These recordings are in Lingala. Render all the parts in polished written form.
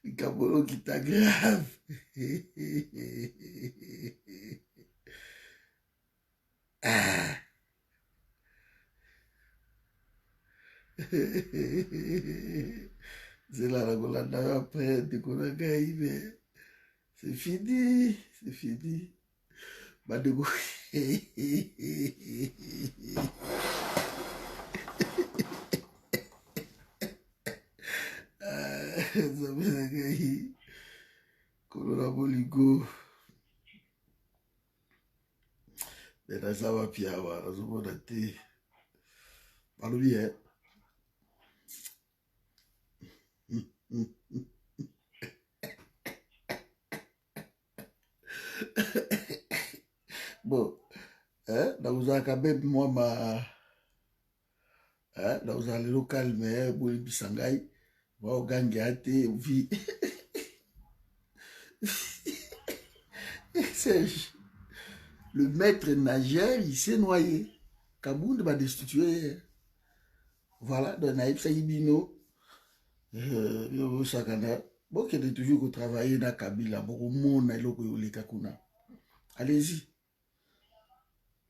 Gabolo qui t'aggrave. Ah. C'est là la golanda après, mais c'est fini, c'est fini. Badego. Kolona boligo. Bena sawa pia wa nazomona te. Balobi eh. Bon, hein, dans un cabine moi ma dans un local mais boli bisangai, va au gangiate vi. Serge, le maître nageur, il s'est noyé. Kabound va destituer. Voilà, dans Naïb Saïbino, Sakana. Bon, qui est toujours travailler dans Kabila, beaucoup de monde est allez-y.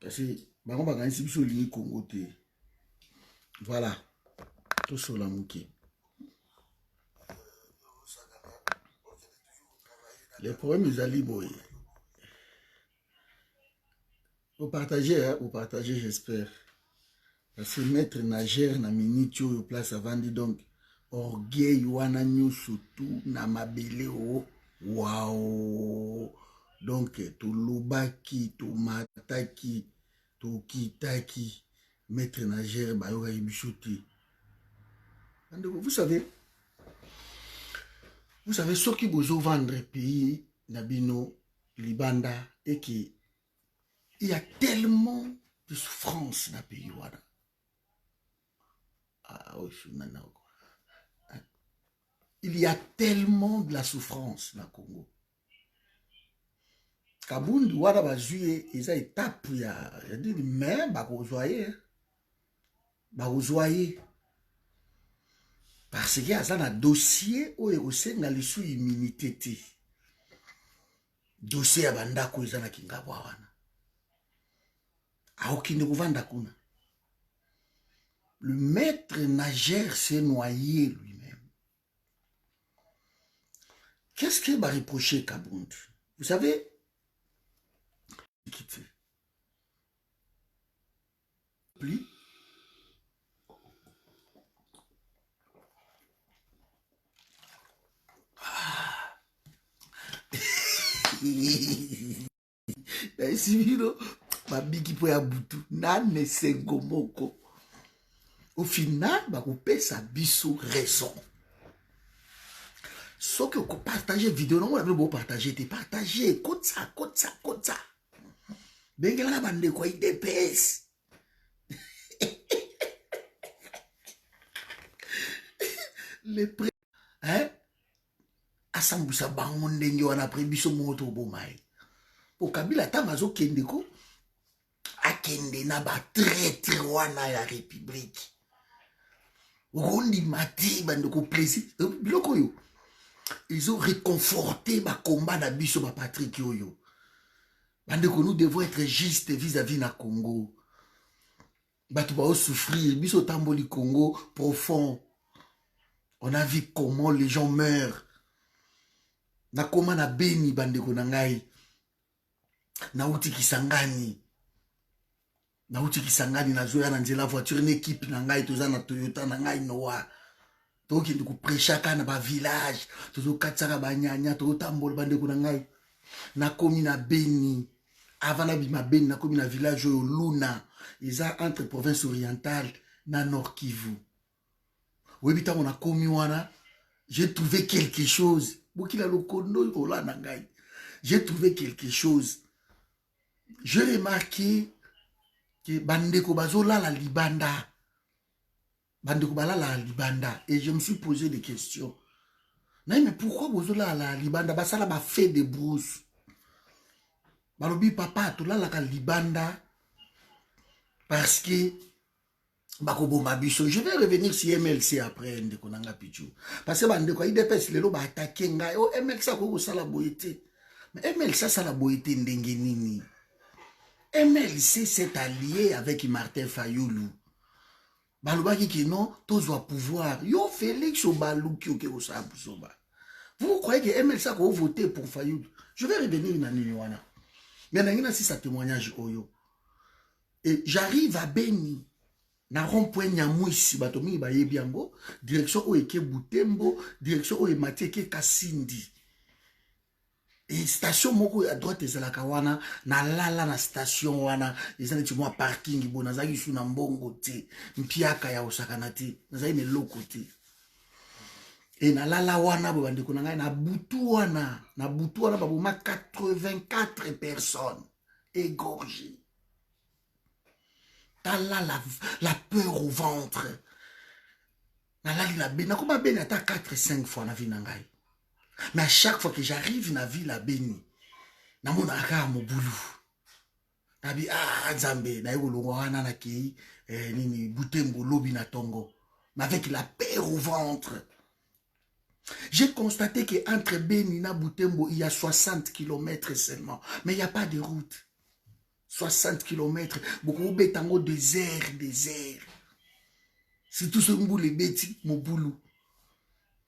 Parce que, on va gagner si vous avez Congo. Voilà. Tout sur la mouki. Les problèmes, ils allaient boy. Vous partagez, hein? Vous partagez, j'espère. Parce que maître nageur na minute au place avant dit donc orgueil wana surtout na mabele o waouh donc to lobaki to mataki to kitaki maître nageur ba yoka ibichoti. Vous savez ce qui vous vendre pays nabino libanda et qui il y a tellement de souffrance dans le pays wana. Il y a tellement de la souffrance dans le Congo. Kabound, wada bazouye, ils ont étape, il y a dit, mais, barozoyer. Parce qu'il y a un dossier où il y a les sous-immunité. Dossier à bandako, il y a un kingawawana. Aokine kovanda kuna. Le maître nageur s'est noyé lui-même. Qu'est-ce qu'il va reprocher Kabound? Vous savez, quitter. Plus. Au final, on sa biso raison. Ce que vous partagez vidéo, non, vous partagez, partagez, côte ça. Bengela bande quoi, il dépasse. Les prêts, hein? Asambusa bangon ndenge wana après biso moto bomai. Pour Kabila tamazo kendeko akende na ba traître wana ya république. Rondi mati bandeko plaisir. Biloko yo. Ils ont réconforté ma combat na biso ma Patrick yoyo. Bandeko nous devons être justes vis-à-vis na Congo. Batu ba souffrir biso tamboli Congo profond. On a vu comment les gens meurent. Na koma na beni bandeko na ngai. Na uti kisangani na zoya na nzela voiture une équipe na ngai toza na Toyota na ngai noa. Toki ndiku prechaka na ba village, tozo katsaka ba nyanya, to tambola bandeko na ngai. Na komi na beni. Avant na bima beni na komi na village oyo Luna, eza entre province orientale na Nord Kivu. Webita on a komi wana, j'ai trouvé quelque chose. Bokila lokondo yola na ngai. J'ai trouvé quelque chose. J'ai remarqué que bandeko bazola la libanda. Bandeko bala la libanda. Et je me suis posé des questions. Mais pourquoi bazola la libanda? Basala ba fait de brousse. balobi papa tolalaka libanda parce que bakoboma biso. Je vais revenir sur MLC après ndeko nanga pichu parce que bandeko IDPS lelo ba attaquer ngai o MLC ko sala boyete mais MLC sala boyete ndenge nini. MLC s'est allié avec Martin Fayoulou balobaki ki non tozwa pouvoir yo Félix Obaluki oke osala busoba. Vous croyez que MLC ko voter pour Fayoulou? Je vais revenir na nini wana mais nangina si sa témoignage oyo et j'arrive à Beni na rond-point Nyamwisi bato mingi bayebi yango direction o eke Butembo direction o emati eke Kasindi et station moko à droite ezalaka wana na lala na station wana ezali ti mwa parking bo nazaki su na mbongo te mpiaka ya osakana te nazali ne loko te et na lala wana bo bandeko na ngai na butu wana baboma 84 personnes égorgées. T'as là la peur au ventre. Comment Beni ata 4-5 fois na vie nangai. Mais à chaque fois que j'arrive na ville à Beni, na mona aka mobulu. Nabi Nzambe na yolo wana na ki nini Butembo lobi na tongo. Mais avec la peur au ventre. J'ai constaté que entre Beni na Butembo il y a 60 km seulement, mais il n'y a pas de route. 60 km, beaucoup de tango désert. C'est tout ce que les bêtis, mon boulot.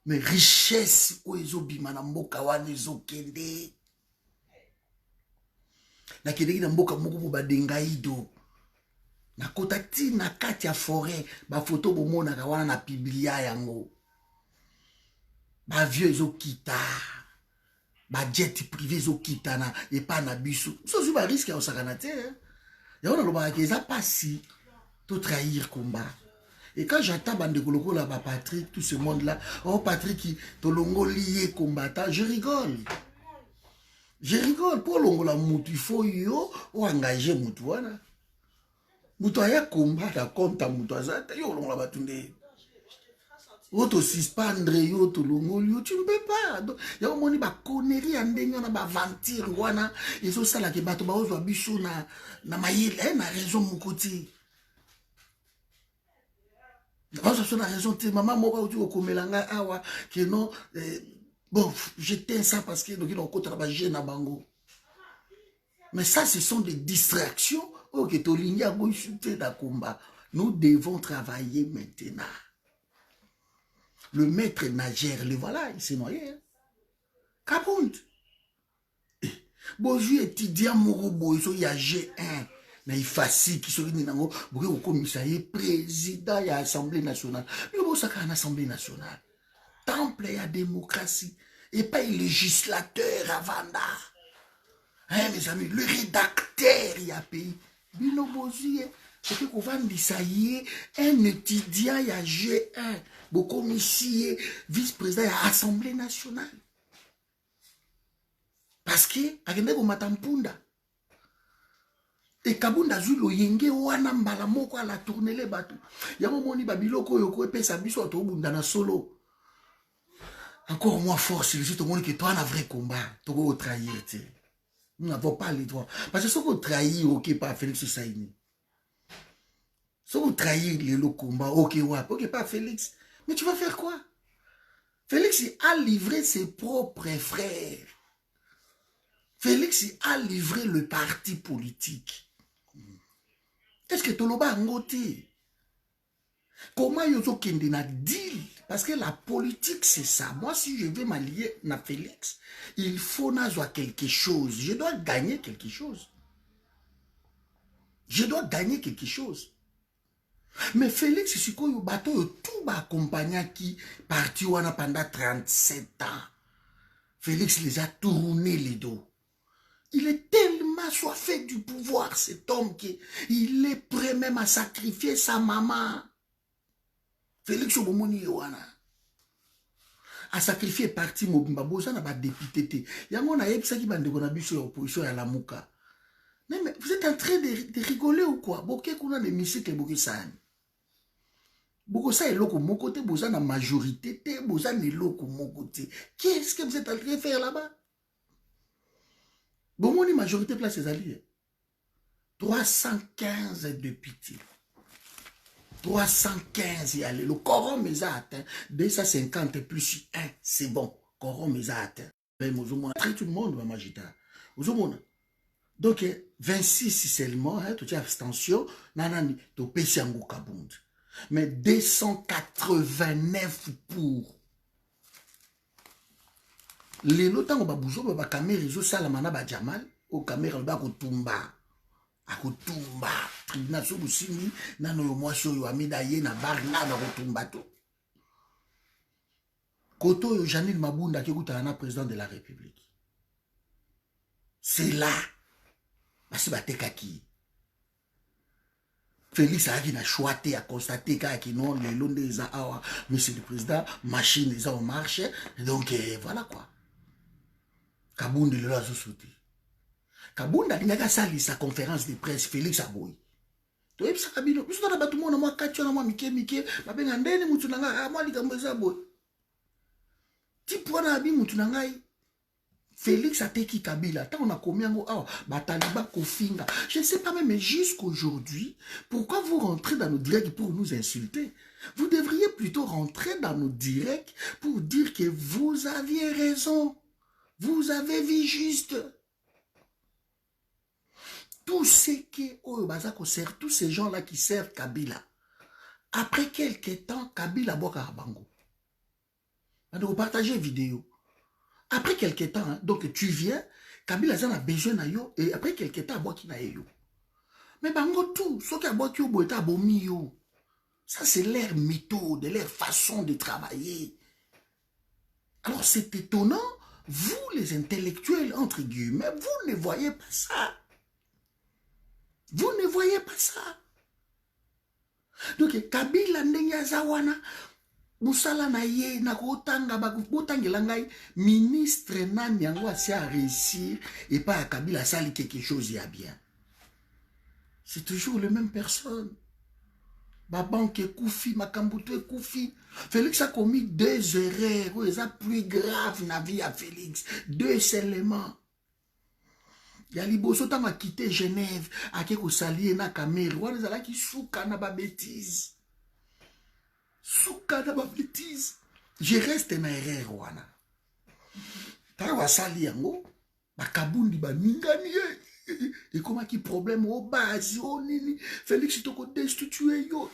Mais richesse, oezo bimana mboka wana ezo kende. Na kende na mboka moko bo badengaido. Na kotati na kati ya forêt, ba photo bomona ka wana na biblia yango. Ba vieux ezo kita. Ba jet privé zo kitana et pas na biso. So su ba risque ya osakana te. Ya on a loba ke za pasi to trahir combat. Et quand j'attends bande koloko là ba Patrick tout ce monde là, oh Patrick qui to longo lié combattant, je rigole. Je rigole pour longo la mutu il faut yo ou engager mutu wana. Mutu ya combat da compte mutu azata yo longo la batunde. Auto suspendre yo to longolio tu ne peux pas donc ya omoni ba connerie andenge na ba ventir wana ezo sala ke bato ba ozwa biso na mayele na raison mokoti ba so na raison te maman moko tu okomelanga awa que non bon j'éteins ça parce que donc il rencontre ba jeune na bango mais ça ce sont des distractions OK to linya go chuter da combat nous devons travailler maintenant. Le maître nageur, le voilà, il s'est noyé. Kapound. Bonjour, étudiant Morobo, il y a G1. Mais il facile, qui sont venus dans le commissariat, président de l'Assemblée nationale. Il y a une Assemblée nationale. Temple et la démocratie. Et pas le législateur avant là. Hein, mes amis, le rédacteur, il y a pays. Bino Bozie, c'est que qu'on va dire un étudiant, il y a G1. Beaucoup commissaire, vice-président de l'Assemblée nationale. Parce que, agende ko matampunda. Et kabunda zulo yenge wana mbala moko ala tourner les bateaux. Yango moni babiloko yoko epesa biso to bunda na solo. Encore moins fort, c'est le tout le monde que toi un vrai combat, tu vas trahir. Nous n'avons pas les droits. Parce que si vous trahir, ok, pas Félix Saïni. Si vous trahir le combat, ok, ouais, ok, pas Félix. Mais tu vas faire quoi? Félix a livré ses propres frères. Félix a livré le parti politique. Est-ce que Toloba a ngoté? Comment yozo kende na deal? Parce que la politique, c'est ça. Moi, si je vais m'allier à Félix, il faut n'avoir quelque chose. Je dois gagner quelque chose. Je dois gagner quelque chose. Mais Félix, c'est quoi? Tout va accompagner qui parti pendant 37 ans. Félix les a tourné les dos. Il est tellement soifé du pouvoir, cet homme, qu'il est prêt même à sacrifier sa maman. Félix Obomoni Yowana a sacrifié parti Mobimba Boza n'a pas député. Yango na yebisa ki bande kona biso ya opposition ya Lamuka. Mais vous êtes en train de rigoler ou quoi? Boké kuna de musique boké sani. Boko sa eloko moko te boza na majorité te boza na eloko moko te. Qu'est-ce que vous êtes en train de faire là-bas? Bon, on majorité place ses alliés. 315 députés. 315 y aller. Le quorum les a atteint. 250 plus 1, c'est bon. Quorum les a atteint. Tout le monde va m'agiter. Donc, 26 seulement, tu as abstention, nanani, tu pèses un goût kabund. Mais 289 pour. Les lotants ba bouzo ba caméra zo sala mana ba jamal au caméra ba ko tumba. Akotumba. Tribunal so busini nano yo mwasi yo amida ye na bar na ba ko tumba to. Koto yo Janine Mabunda qui est un président de la République. C'est là. Parce que kaki. Félix a choisi à constater que non, les longs des awa, monsieur le président, machine les en marche. Donc voilà quoi. Kabunda le a sauté. Kabunda il a sali sa conférence de presse Félix Aboy. Tu es ça kabino. Puis on a battu moi moi katcho na moi mike ba benga ndeni mutu nanga moi likambo za boy. Ti pona abi mutu nanga Félix a teki Kabila, tant on a commis un Bataliba Kofinga. Je ne sais pas même, mais jusqu'aujourd'hui, pourquoi vous rentrez dans nos directs pour nous insulter? Vous devriez plutôt rentrer dans nos directs pour dire que vous aviez raison. Vous avez vu juste. Tous ces tous ces gens-là qui servent Kabila, après quelques temps, Kabila boka bango. Donc, partagez vidéo. Après quelques temps, hein, donc tu viens, Kabila a besoin de yo, et après quelques temps, boki na yo. Mais bango tout, ce qui a boki yo, boita bomi yo. Ça, c'est leur méthode, leur façon de travailler. Alors, c'est étonnant, vous, les intellectuels, entre guillemets, vous ne voyez pas ça. Vous ne voyez pas ça. Donc, Kabila ndenge zawana, Moussala na ye na kotanga botangela ngai ministre nani yango asi a réussir et pas à Kabila sali quelque chose ya bien. C'est toujours les mêmes personnes. Ma banque est koufi, ma kambuto est koufi. Félix a commis 2 erreurs, ça plus grave na vie à Félix. 2 éléments. Yali boso ta ma quitté Genève, a keko sali na Cameroun, wana zala ki souka na ba bêtise. Souka na ba bêtise. Je reste na erreur wana. Ta wa sali yango, ba kabundi ba mingani et comment qui problème au base au nini Félix toko destitué yo.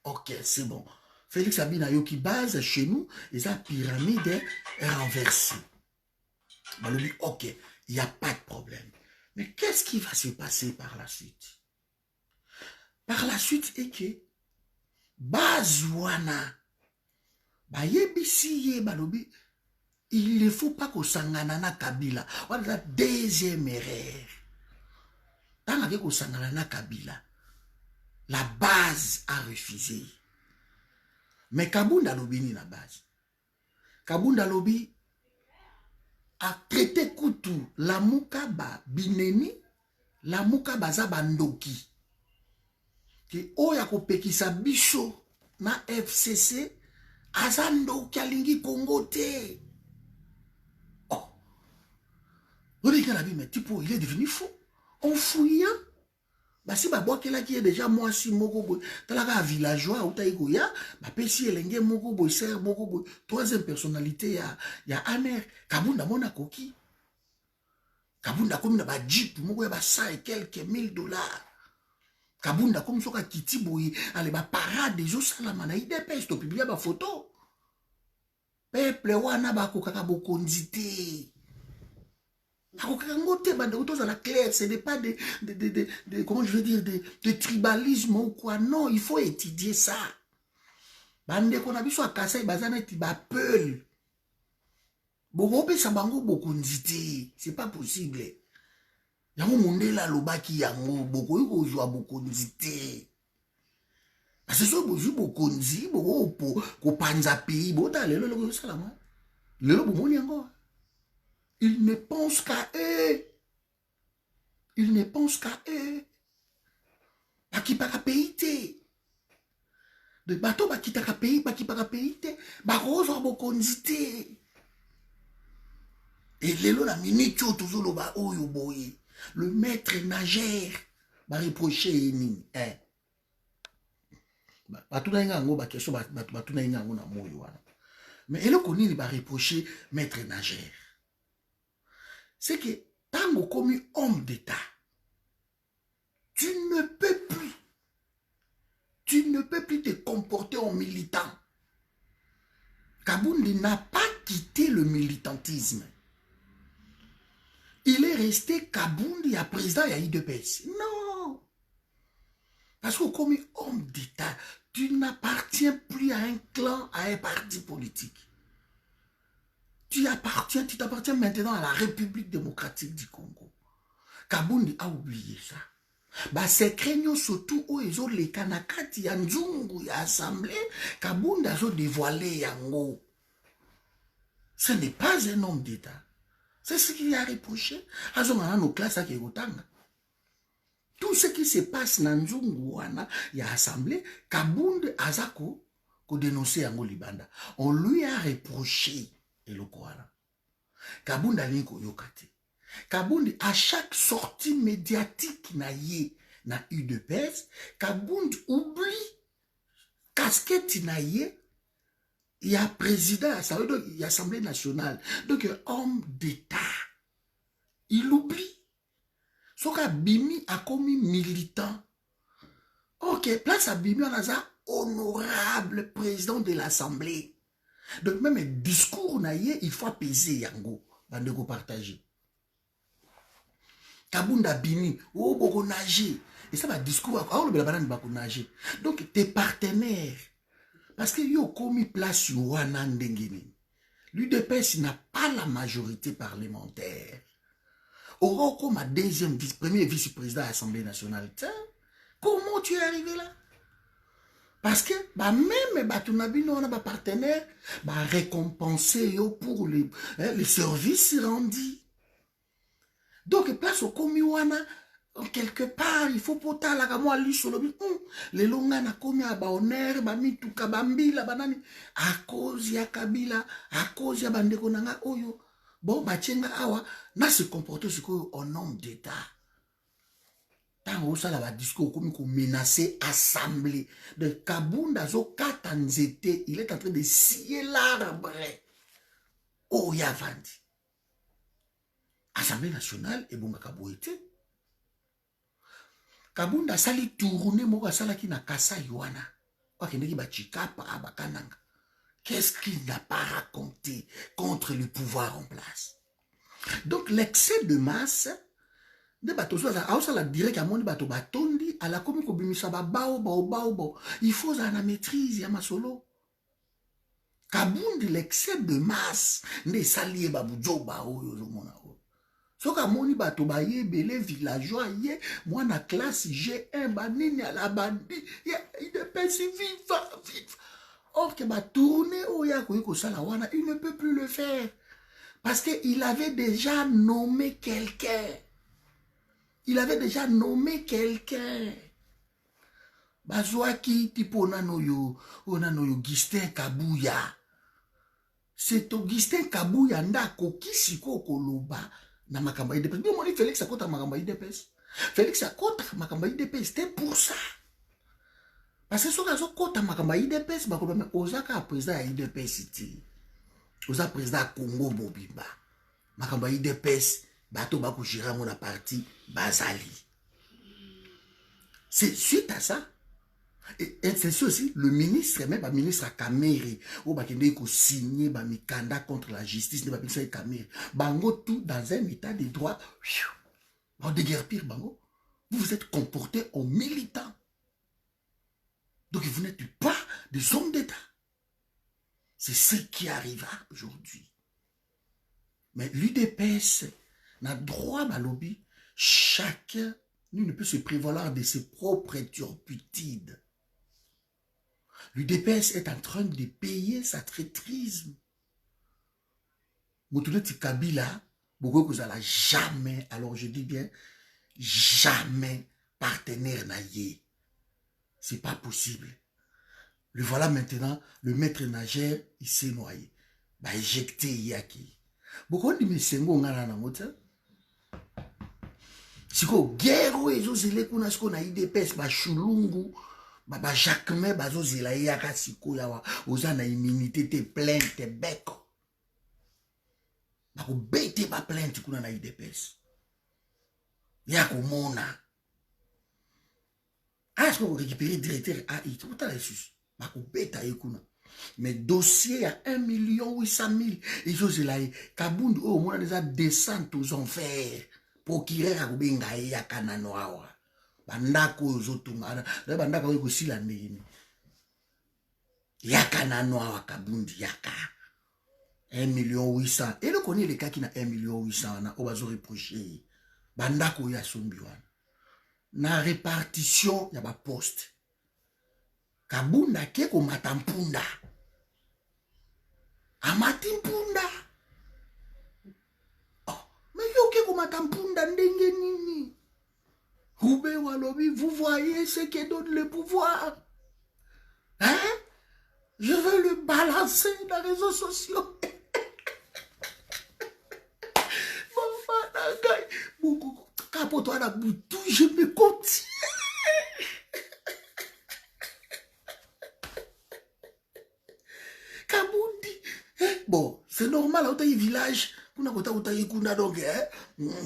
OK, c'est bon. Félix Abina yo qui base chez nous, les a pyramide renversée. Balobi OK, il n'y a pas de problème. Mais qu'est-ce qui va se passer par la suite? Par la suite est que Bazouana ba yebisi balobi il ne faut pas qu'on sangana na Kabila. Voilà la deuxième erreur. Tant qu'on sangana na Kabila, la base a refusé. Mais Kabunda lobi ni la base. Kabunda lobi a traité Koutou, la Mukaba Bineni, la Mukaba Zabandoki. Ki oya ko pekisa biso na FCC, Azandoki alingi Congo te. Oh. Mais tipo, il est devenu fou. En fouillant, bah si bah là qui est déjà moi si moko boy, talaka villageois ou taïgoya, bah pesi elenge moko boy, ser moko boy, troisième personnalité ya Aner, Kabunda mona koki. Kabunda comme na ba jeep moko ya ba 100 et quelques $1000. Kabunda comme soka kiti boy, ale ba parade des os salama na IDPS to publier ba photo. Peuple wana ba kokaka bokondite. Clair, ce n'est pas comment je veux dire, de tribalisme ou quoi. Non, il faut étudier ça. Bande qu'on a vu sur Kassai, bazana ti ba peul. Bogope sabango bokondite, c'est pas possible. Yango mondela lobaki yango boko yuko jwa bokondite. Parce que so boju bokondi, boko ko panza pays, bota lelo lo salama. Lelo bomoni yango. Ils ne pensent qu'à eux. Ils ne pensent qu'à eux. Baki para pays. De bateau baki taka pays, baki para pays. Barozo bokonzite. Et lelo na minute toujours ba oyo boye. Le maître nageur va reprocher nini. Batuna yango ba question batuna yango na moyo wana. Mais eloko nini va reprocher maître nageur. C'est que tango comme homme d'État, tu ne peux plus te comporter en militant. Kabundi n'a pas quitté le militantisme. Il est resté Kabundi à président et à IDPS. Non. Parce que comme homme d'État, tu n'appartiens plus à un clan, à un parti politique. Tu t'appartiens maintenant à la République démocratique du Congo. Kabundi a oublié ça. Bah c'est craignant surtout où ils ont les kanakati ya nzungu ya assemblée Kabundi a dévoilé yango. Ce n'est pas un homme d'État. C'est ce qu'il a reproché. Azomana nos classes à Kegotanga. Tout ce qui se passe dans nzungu wana ya assemblée Kabundi azako ko dénoncer yango libanda. On lui a reproché eloko wana. Kabundi alinko yokate. Kabundi, à chaque sortie médiatique na UDPS, Kabundi oublie casquette na il y a président, ça veut dire il y a Assemblée nationale. Donc, homme d'État, il oublie. Soka Bimi a commis militant. Ok, place à Bimi, on a ça, honorable président de l'Assemblée. Donc, même un discours na il faut apaiser yango, bande ko partager. Kabunda Bini, oh, boko nager. Et ça va discours, oh, le banane bako nager. Donc, tes partenaires, parce que yo commis place Yoana Ndengeni, l'UDPS n'a pas la majorité parlementaire. Aura comme ma premier vice-président de l'Assemblée nationale. Tiens, comment tu es arrivé là? Parce que, bah, même, bah, tu n'as pas de partenaire, bah, récompenser yo pour les services rendus. Donc, place au Komiwana, quelque part, il faut porter la gamme à l'issolobi. Les longas na komi à baoner, bamitu kabambi, la banani, à cause ya Kabila, à cause ya bandeko nanga oyo. Bon, bachenga awa, na se comporter ce qu'on homme d'État. Tant ça la discours comme menacer assemblée de Kabunda zo katanzete, il est en train de scier l'arbre. Oh ya vandi. Assemblée nationale et bon Kaboete. Kabunda sali tourner moka sala ki na kasa yuana. Wakendeki ba chikapa abakananga. Qu'est-ce qu'il n'a pas raconté contre le pouvoir en place? Donc l'excès de masse de bateau ça la direct à mon bateau batondi à la commune ko bimisa ba bao. Il faut à la maîtrise ya masolo. Kabundi l'excès de masse ne salié babujo ba oyo zo mona. Soka moni bato ba yebele villageois ye moi na classe G1 banini à la bandi il ne peut si vivre. Or que ba tourner oya ko sala wana il ne peut plus le faire parce que il avait déjà nommé quelqu'un. Il avait déjà nommé quelqu'un. Bazwaki tipo onano yo Augustin Kabuya. C'est Augustin Kabuya ndako kisiko koloba na makamba IDPS. Bien moni Félix akota makamba IDPS. Félix akota makamba IDPS, c'était pour ça. Parce que soka zo kota makamba IDPS bakoba me ozaka président ya IDPS iti. Oza président Congo Mobimba. Makamba IDPS bato bako gérer mon parti Bazali. C'est suite à ça. Et c'est aussi le ministre, même le ministre à Kamere, où il faut signer un candidat contre la justice, il faut Kamere. Bango tout dans un état de droit, vous déguerpir Bango. Vous vous êtes comporté en militant. Donc vous n'êtes pas des hommes d'État. C'est ce qui arrivera aujourd'hui. Mais l'UDPS n'a droit à lobby. Chacun ne peut se prévaloir de ses propres turpitudes. L'UDPS est en train de payer sa traîtrise. Moutounet Kabila, beaucoup que jamais, alors je dis bien, jamais partenaire naïe. C'est pas possible. Le voilà maintenant, le maître nageur, il s'est noyé. Bah éjecté Yaki. bokondi misengo ngana na mota siko guerre ezozele kuna siko na IDPS ba shulungu ba Jacquemin bazozela yaka siko yawa oza na immunité te plainte beko bako bete ba plainte kuna na IDPS ya komona siko ko récupérer directeur AI tout à l'essus bako beta yekuna mais dossier à 1,8 million ezozela kabundu o mona déjà descente aux enfers procureur akubenga ya kanano awa bandako ozotunga na bandako oyo kosila ndeni ya kanano awa kabundi yaka 1,8 million et le connaît les cas qui na 1,8 million na obazo reprocher bandako ya sombi wana na répartition ya ba poste kabunda ke ko matampunda amati mpunda mais yo ke ko matampunda ndenge nini Roubaix Walobi, vous voyez ce qui donne le pouvoir. Hein? Je veux le balancer dans les réseaux sociaux. Capote à la boutou, je me contiens. Kabundi. Bon, c'est normal, on a un village. On a un donc,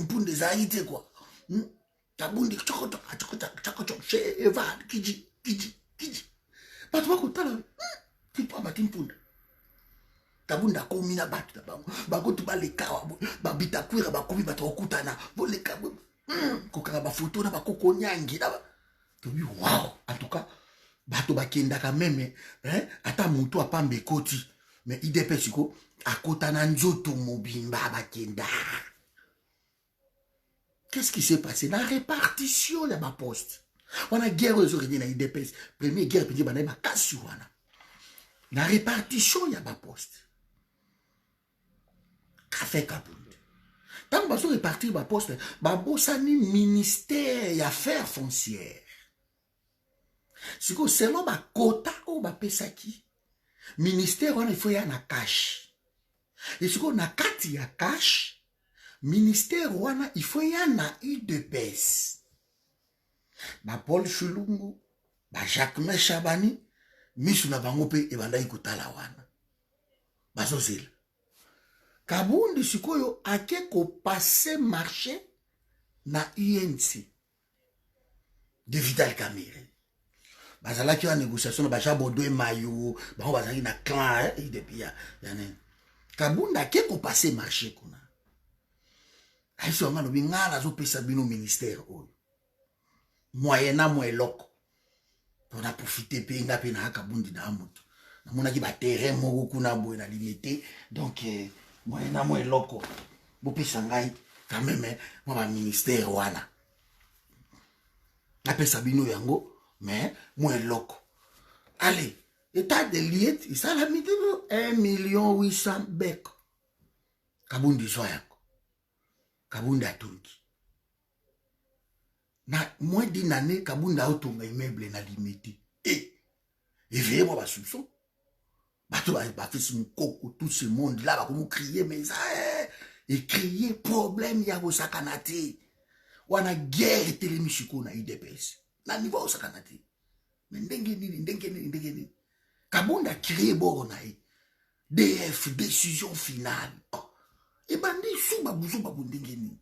pour des haïtés, quoi. Kabundi chokoto chez Evan kiji batu bakotala tipo abatimpunda kabunda komina batu bango bakotu baleka babita kwira bakomi batu okutana boleka kokaka ba photo na bakoko nyangi na tobi wow en tout cas bato bakenda quand même ata mutu apambe koti mais IDPS ko akotana nzoto mobimba bakenda. Qu'est-ce qui s'est passé? La répartition de ma poste. On a guerre aujourd'hui dans l'IDPS. Première guerre, puis on a ma casse. La répartition de ma poste. Café Kabound. Tant que je répartis ma poste, je suis ministère des Affaires foncières. C'est que selon ma quota ou ma pesaki, ministère, il faut y avoir un cash. Et c'est qu'on a 4 cash. Ministère wana il faut y en a UDPS. Ba Paul Chulungu, ba Jacquemin Chabani, misu na bango pe ebanda ikutala wana. Bazozela. Kabundi sikoyo ake ko passer marché na UNC. De Vital Kamerhe. Bazala ki wa négociation ba Chabodo et Mayo, ba bazali na clan et depuis ya Kabundi ake ko passer marché kuna. Aïso ngalo bingala zo pesa bino ministère oyo moyena moeloko pona profiter pe nga pe na Kabundi na mutu na mona ki ba terrain moko kuna boye na limité donc moyena moeloko bo pesa ngai quand même moi ba ministère wana na pesa bino yango mais moeloko allez état de liette ça la midi 1,8 million beko Kabundi soya Kabundi atongi. Na moins d'une année, Kabundi a otonga immeuble na limité. Et éveillez-moi ma soupçon. Bato ba fait son coco tout ce monde là va comme crier mais ça et crier problème ya go sakanate. Wana guerre télémichiko na IDPS. Na niveau au sakanate. Mais ndenge nini. Kabundi a créé boro na DF décision finale. Et bandi sou babuzo babundengeni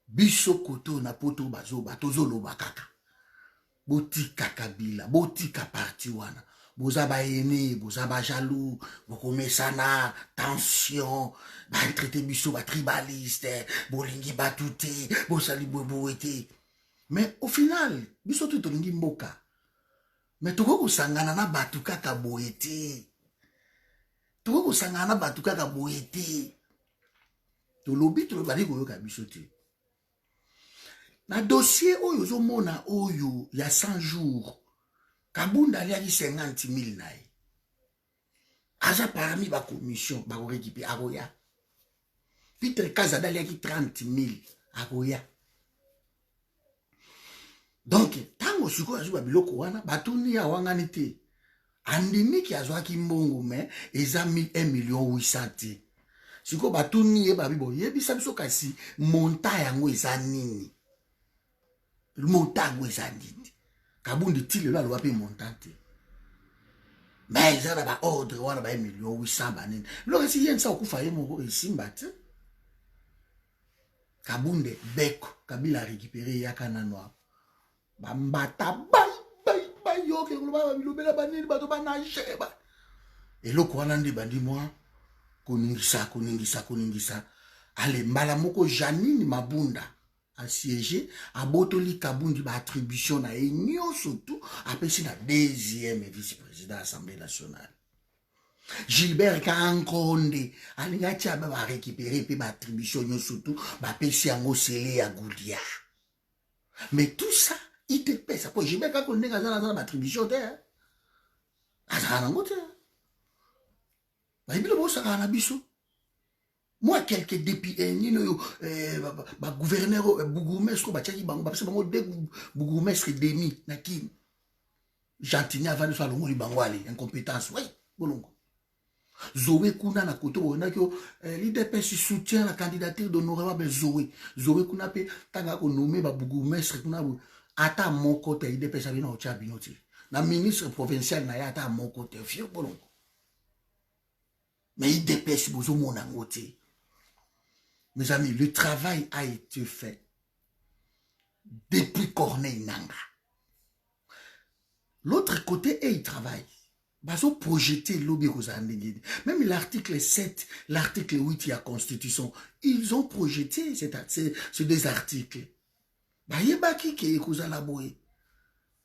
biso koto na poto bazo batozolo bakaka botika Kabila botika parti wana boza ba ene boza ba jaloux bokomesana tension ba traiter biso ba tribaliste bolingi batute bosali boboete mais au final biso tout tolingi mboka mais toko sangana na batu kaka boete toko sangana na batu kaka boete to lobi to bali ko yoka bisote na dossier oyo zo mona oyo ya 100 jours Kabundi ali 50,000 nae aza parmi ba commission ba ko récupérer akoya Peter Kazada ali 30,000 akoya donc tango siko azuba biloko wana batuni ya wangani te andimi ki azwaki mbongo mais eza 1,8 million siko batuni ye babibo yebisa biso kasi monta yango eza nini monta yango eza nini Kabundi ti lelo aloba pe montante mais eza na baordre wana ba 1,800,000 banini loka si ye nsa okufa ye moko esimba te Kabunde beko Kabila récupéré yaka nano bambata bai yoke kuloba bilobela banini bato banage ba eloko wana ndi bandi moi koningisa ale mbala moko Janine Mabunda assiégé abotoli Kabundi ba attribution na enyo surtout apesi na deuxième vice-président Assemblée nationale Gilbert Kankonde alinga tia ba récupérer pe ba attribution nyo surtout ba pesi yango sele ya Goudia mais tout ça il te pèse pour Gilbert Kankonde ngazana ba attribution te azana ngote ba ibilo bosa kana biso moi quelques députés ba gouverneur bourgmestre ba tchaki bango ba pesa bango de bourgmestre demi na kim Gentini avant de soit longo bango ali incompétence oui bolongo Zoé kuna na koto bona ko l'IDPS soutient la candidature d'honorable Zoé kuna pe tanga ko nommer ba bourgmestre kuna ata moko te l'IDPS abi na ocha binoti na ministre provincial na ya ata moko te fio bolongo mais l'IDPS bozo mona ngote. Mes amis, le travail a été fait depuis Corneille Nanga. L'autre côté, il travaille. Ils ont projeté l'objet. Même l'article 7, l'article 8 de la Constitution, ils ont projeté ces deux articles.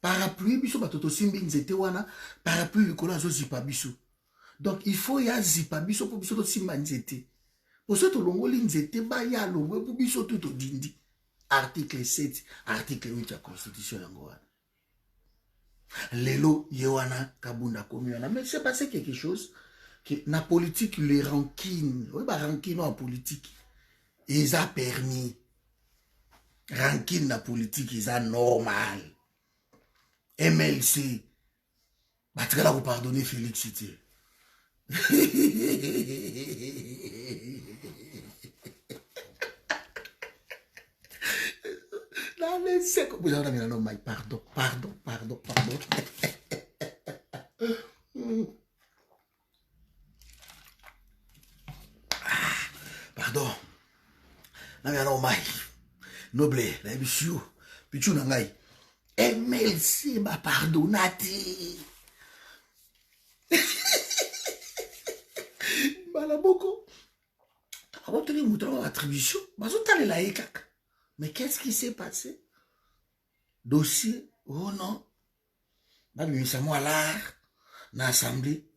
Parapluie, biso batoto simbi nzete wana, parapluie likola zo zipa biso. Donc il faut ya zipa biso pour biso to simba nzete. Pour ce que l'on nzete ba ya longo pour biso tout dindi. Article 7, article 8 de la Constitution yangoana. Lelo yewana Kabunda komiana, mais c'est passé quelque chose que na politique les rancines, oui ba rancine en politique, ils a permis. Rancine na politique ils a normal. MLC, bah tu vas vous pardonner Félix Cité. Pardon. Pardon. Non, noble, la bichou, pichou nangai. MLC m'a pardonné. Malaboko. Avant de nous donner l'attribution, mais qu'est-ce qui s'est passé? Dossier, oh non. Babimisa moi l'art, na assemblée,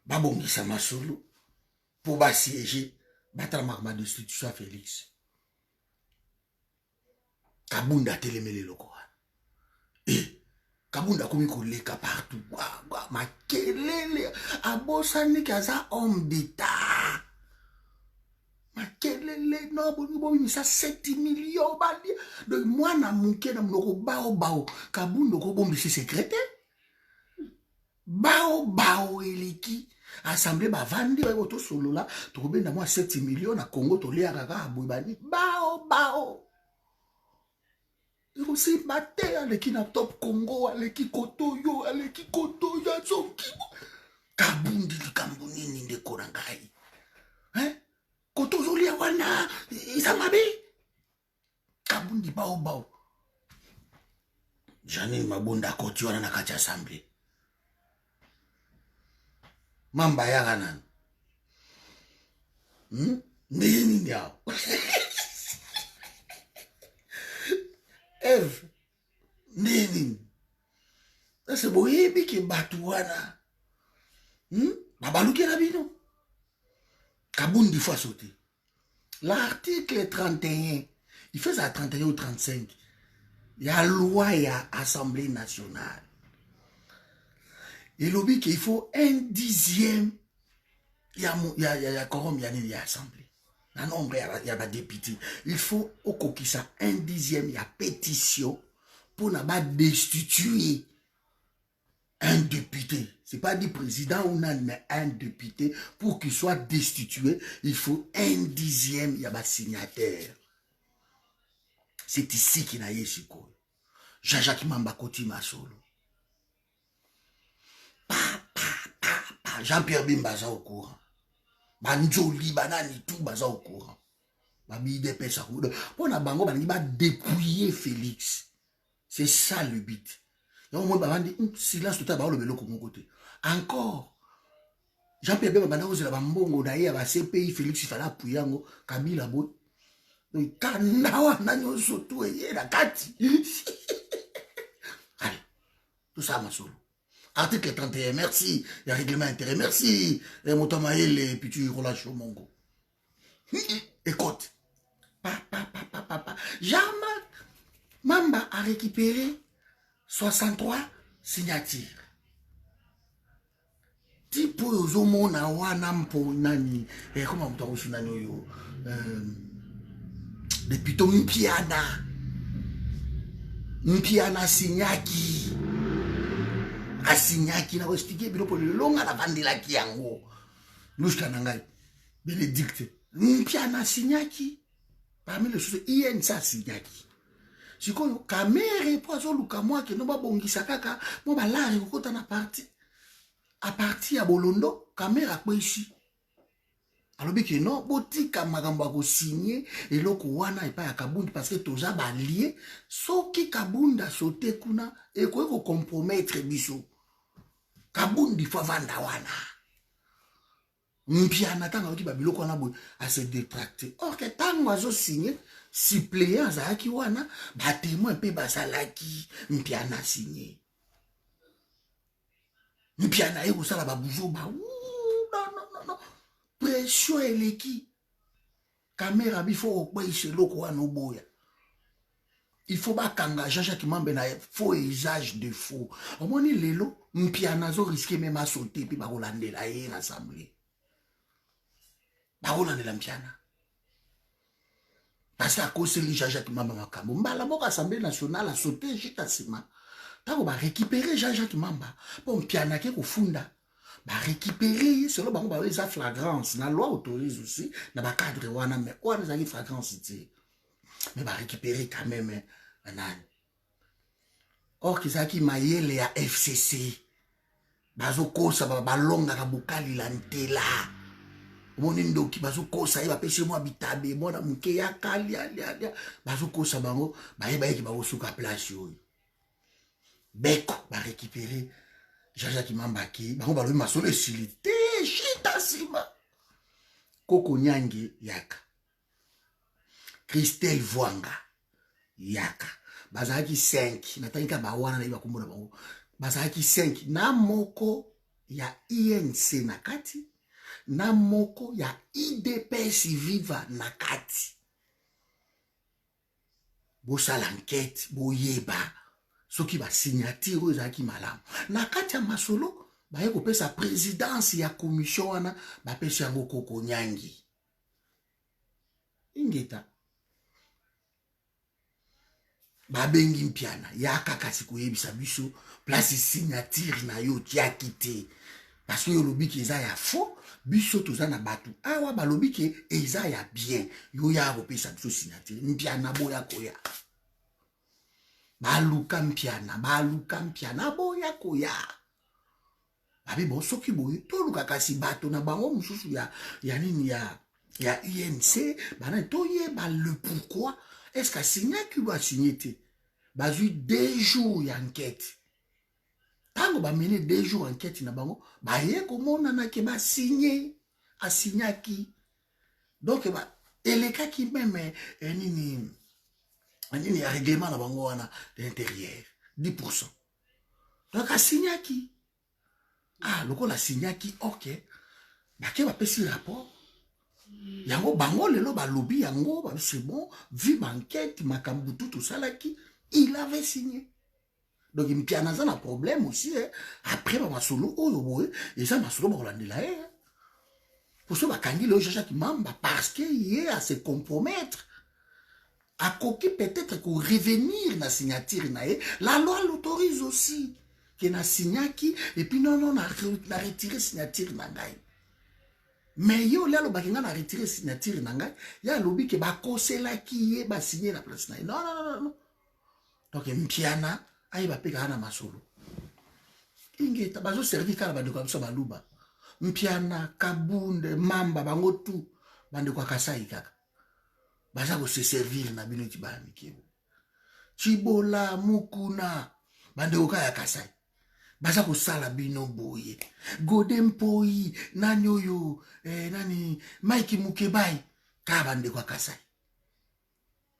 babongisa ma solo, pour siéger, battre ma destitution à Félix. Kabunda telemele loko. Et Kabunda komi koleka partout. Ma kelele abosani kaza homme d'état. Ma kelele no boni ça 7 millions bali. Donc moi na muke na mnoko bao Kabunda ko bombi secrétaire. Bao eleki assemblée ba vandi ba to solo la to benda moi 7 millions na Congo to lia kaka abubani. Bao il aussi maté avec na top Congo avec Kotoyo zonki Kabundi likambuni ninde korangai hein Kotoyo lia wana isamabe Kabundi bao Janine Mabunda koti wana na kati assemblée mamba ya ganan nini ndio Eve, nini. C'est boyebi ki batouana. Babaluki rabino. Kabundi fois sauté. L'article 31, il fait ça à 31 ou 35. Il y a loi, il y a Assemblée nationale. Il lobby qu'il faut 1/10. Il y a quorum, il y a Assemblée. La nombre, il y a des députés. Il faut au Kokisa 1/10, il y a pétition pour ne pas destituer un député, c'est pas dit président ou non, mais un député, pour qu'il soit destitué, il faut 1/10, il y a un signataire. C'est ici qu'il y a Yeshiko. Jean-Jacques Mamba Koti Masolo. Jean-Pierre Bimbaza au courant. Banjoli, banani, tout baza au courant. Babide pesa kudo. Pona bango bangi ba dépouiller Félix. C'est ça le but. Et au moins bandi silence tout à ba le belo ko côté. Encore. Jean-Pierre Bemba bana ozela bambongo na ye ba CPI Félix fala puyango Kabila bo. Donc kanawa na nyoso tout ye na kati. Allez. Tout ça Masolo. Article 31, merci. Il y a règlement intérêt, merci. Et Montamaël et puis tu relâches au Mongo. Écoute. Jamais Mamba a récupéré 63 signatures. Tipo yozomo na wana mpo nani. Comment on t'a nani yo? Depuis ton Mpiana signaki. Asignaki na expliquer bilopo longa la vandela ki yango lushka nangai Bénédicte Mpiana signaki parmi les choses INSA signaki sikoyo kamere pozo luka moi ke no babongisa kaka mo balari kokota na parti a parti ya Bolondo kamera kwa ici alobi ke non botika makambo ko signer eloko wana epa ya Kabunda parce que toza ba lié soki Kabunda sote kuna e ko compromettre biso Kabundi fwa vanda wana. Mpiana tanga waki babiloko wana boy a se détracter. Or que tango azo signé suppléant zaki wana ba témoin pe basalaki mpiana signé. Mpiana e kosala ba bujo ba non. Pression eleki. Caméra bifo okweishe loko wana oboya. Il faut pas kanga Jean-Jacques Mamba na faux usage de faux. Au moins lelo mpiana zo risquer même à sauter puis ba rolandela e l'assemblée. Ba rolandela mpiana. Parce qu'à cause de Jean-Jacques Mamba makambo mbala boka assemblée nationale a sauté jita sima. Tango ba récupérer Jean-Jacques Mamba pour mpiana ke ko funda. Ba récupérer selon bango ba eza flagrance na loi autorise aussi na ba cadre wana mais quoi les a flagrance c'est mais va récupérer quand même un âne. Or, Kizaki Mayele à FCC. Bazoko, ça va balonga kabukali lantela. Monindo ki bazoko, ça va pêcher moi bitabe, moi na muke ya kali, bazoko, ça bango, baye ki baosuka place yo. Beko, va récupérer Jean-Jacques Mamba ki, bango balobi masolo esilité, chita sima. Koko Nyange yaka. Christelle Vwanga yaka bazaki 5 natanga ba wana na ibakumbona bango bazaki 5 na moko ya INC na kati na moko ya IDPS Viva na kati bosala enquête boyeba soki ba signature ezaki malamu na kati ya masolo baye kopesa présidence ya commission wana bapesa yango Koko Nyangi ingeta babengi mpiana yaka kasi koyebisa biso place signature na yo tiaki te parce que yo lobi ki eza ya faux biso toza na batu awa balobi ki eza ya bien yo ya kopesa biso signature mpiana boya koya baluka mpiana boya koya babi bon soki boye toluka kasi bato na bango mususu ya nini ya INC bana toyeba le pourquoi est-ce qu'à signer qui doit signer te bazui 2 jours d'enquête. Tango ba mené 2 jours d'enquête na bango, ba ye komona na ke ba signer a signer qui. Donc ba eleka ki même nini règlement na bango wana de l'intérieur 10%. Donc a signer qui. Ah, loko la signer qui OK. Ba ke ba pesi rapport. Yango bango lelo ba lobby yango ba c'est bon, vu enquête makambu tout salaki, il avait signé. Donc mpiana za na problème aussi après ba masolo oyo boye et ça masolo ba rolandela pour ça ba kangi le Jean-Jacques Mamba parce que il est à se compromettre à coquer peut-être qu'on revenir na signature na la loi l'autorise aussi que na signaki et puis non na retiré signature na ngai. Mais yo là lobaki nga na retiré signature na ngai, ya lobi ke ba koselaki ye ba signer la place na. Non. Donc mpiana ayi ba peka na masolo. Ingeta bazo servir kala ba de kwa ba luba. Mpiana Kabunde Mamba bango tu bande kwa Kasai kaka. Baza ko se servir na bino ti ba mikebo. Chibola Mukuna bande oka ya Kasai. Baza ko sala bino boye. Godempoi nanyoyo nani Mike Mukebai ka bande kwa Kasai.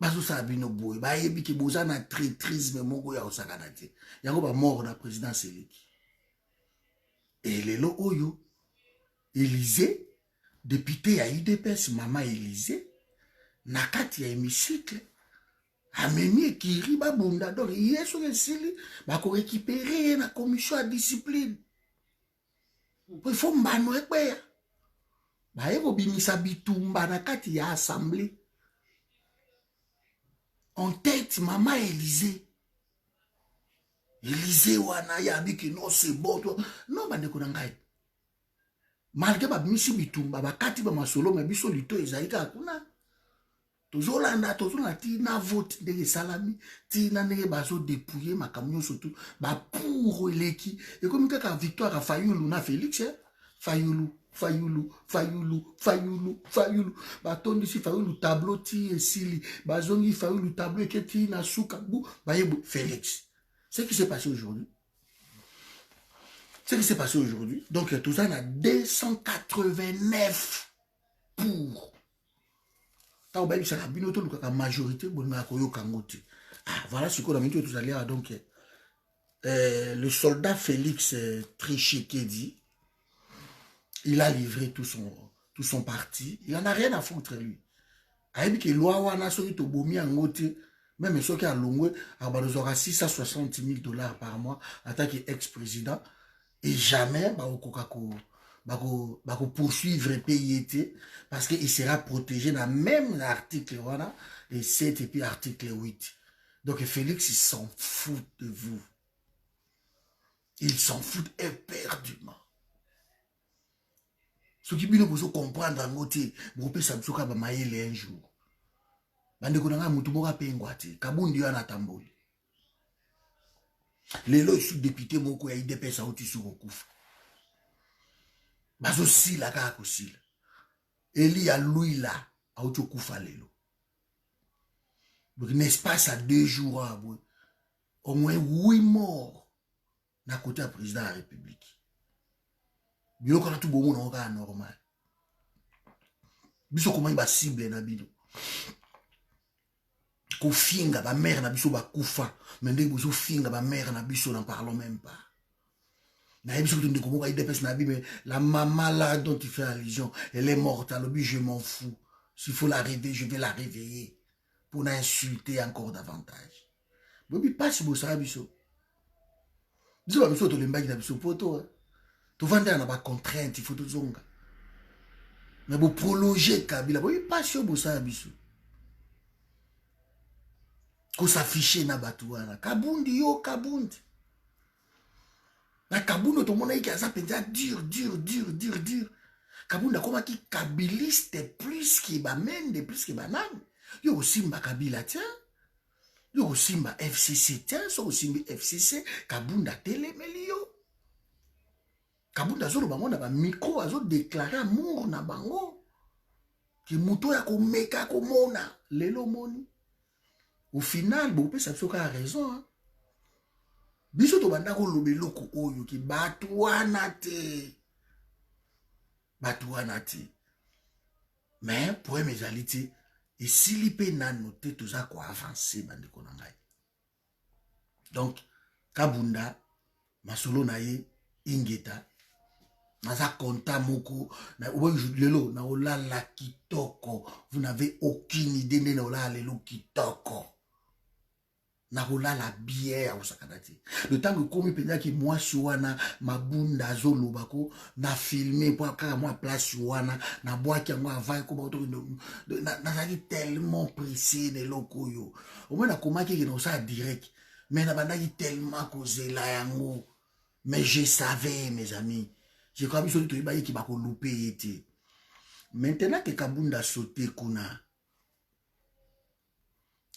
Bazo sala bino boye. Ba yebi ke boza na traîtrisme moko ya osakana te. Yango ba mort na président Seleki. Et lelo oyo Élysée, député à UDPS, maman Élysée, nakati ya hémicycle, amemi kiri babunda, donc il est sur le sili, bako récupérer la commission à discipline. Il faut mbano ekweya. Ba eko bimisa bitumba nakati ya assemblée. En tête, maman Élysée. Élysée wana ya biki non c'est bon. Non, bande konangai. Malgré ba misi bitumba bakati ba masolo me biso lito ezaika akuna tozolanda ti na vote de salami ti na ndenge bazo dépouiller makamyo surtout ba pour eleki et comme kaka victoire a Fayulu na Félix Fayulu ba tondi si Fayulu tableau ti esili bazongi Fayulu tableau eketi na suka bu ba yebo Félix. Ce qui s'est passé aujourd'hui. Ce qui s'est passé aujourd'hui, donc tout ça, on a 289 pour. Tant que ça a bien la majorité, voilà ce qu'on a mis tout à l'heure. Donc, le soldat Félix Tshisekedi, il a livré tout son parti. Il n'en a rien à foutre, lui. Il dit que loi wana soki to bomi angote, même soki a longwe, il aura 660 000 $ par mois en tant qu'ex-président. Et jamais, poursuivre PIT parce qu'il sera protégé dans le même article, voilà, et 7 et puis article 8. Donc Félix, il s'en fout de vous. Il s'en fout éperdument. Ce qui veut vous comprendre en côté, vous pouvez savoir que vous un jour. Bande konanga mutu moka pengwate, kabundi yana tamboli. Lelo isu député moko ya IDPS auti sur okufa. Bazo sila kaka sila. Eli ya Louila auti okufa lelo. Donc n'est-ce pas ça 2 jours au moins 8 morts na côté du président de la République. Bilo kana tout bon monde normal. Biso comment il va cible na bino. Ko finga ba mère na biso ba kufa mais ndenge bozo finga ba mère na biso n'en parlons même pas. Na biso de ko ay dépêche na bi mais la maman là dont tu fais allusion elle est morte alors je m'en fous. S'il faut la réveiller je vais la réveiller pour l'insulter encore davantage. Bobi passe bo sa biso. Biso ba biso to lembaki na biso poto. To vanda na ba contrainte il faut to zonga. Mais bo prolonger Kabila bobi passe bo sa biso. Ko s'afficher na batuana kabundi yo kabundi na kabundo to mona iki aza penza dur kabunda koma ki kabiliste plus ki ba mende plus ki banane yo simba Kabila tiens yo simba FCC tiens so simbi FCC kabunda telemeli yo kabunda zolo bango na ba micro azo déclarer amour na bango ki muto ya ko meka ko mona lelo moni. Au final, vous pouvez savoir a raison. Hein? Biso to banda ko lobeloko oyo ki batuana te. Mais pour mes alités, et si l'ipé n'a noté tout ça quoi avancer bande konangai. Donc Kabunda masolo na ye ingeta naza konta moko na lelo na olala kitoko. Vous n'avez aucune idée de na olala lelo kitoko. Na la bière au sakadati. Le temps que comme penya ki moi suana mabunda zolo bako na filmer pour aka moi place suana na bois ki moi avant ko bato na zali tellement pressé de lokoyo. Au moins na komaki ki na ça direct mais na bandaki tellement kozela yango Mais je savais, mes amis. Je crois que je suis qui va louper. Maintenant que Kabunda a sauté,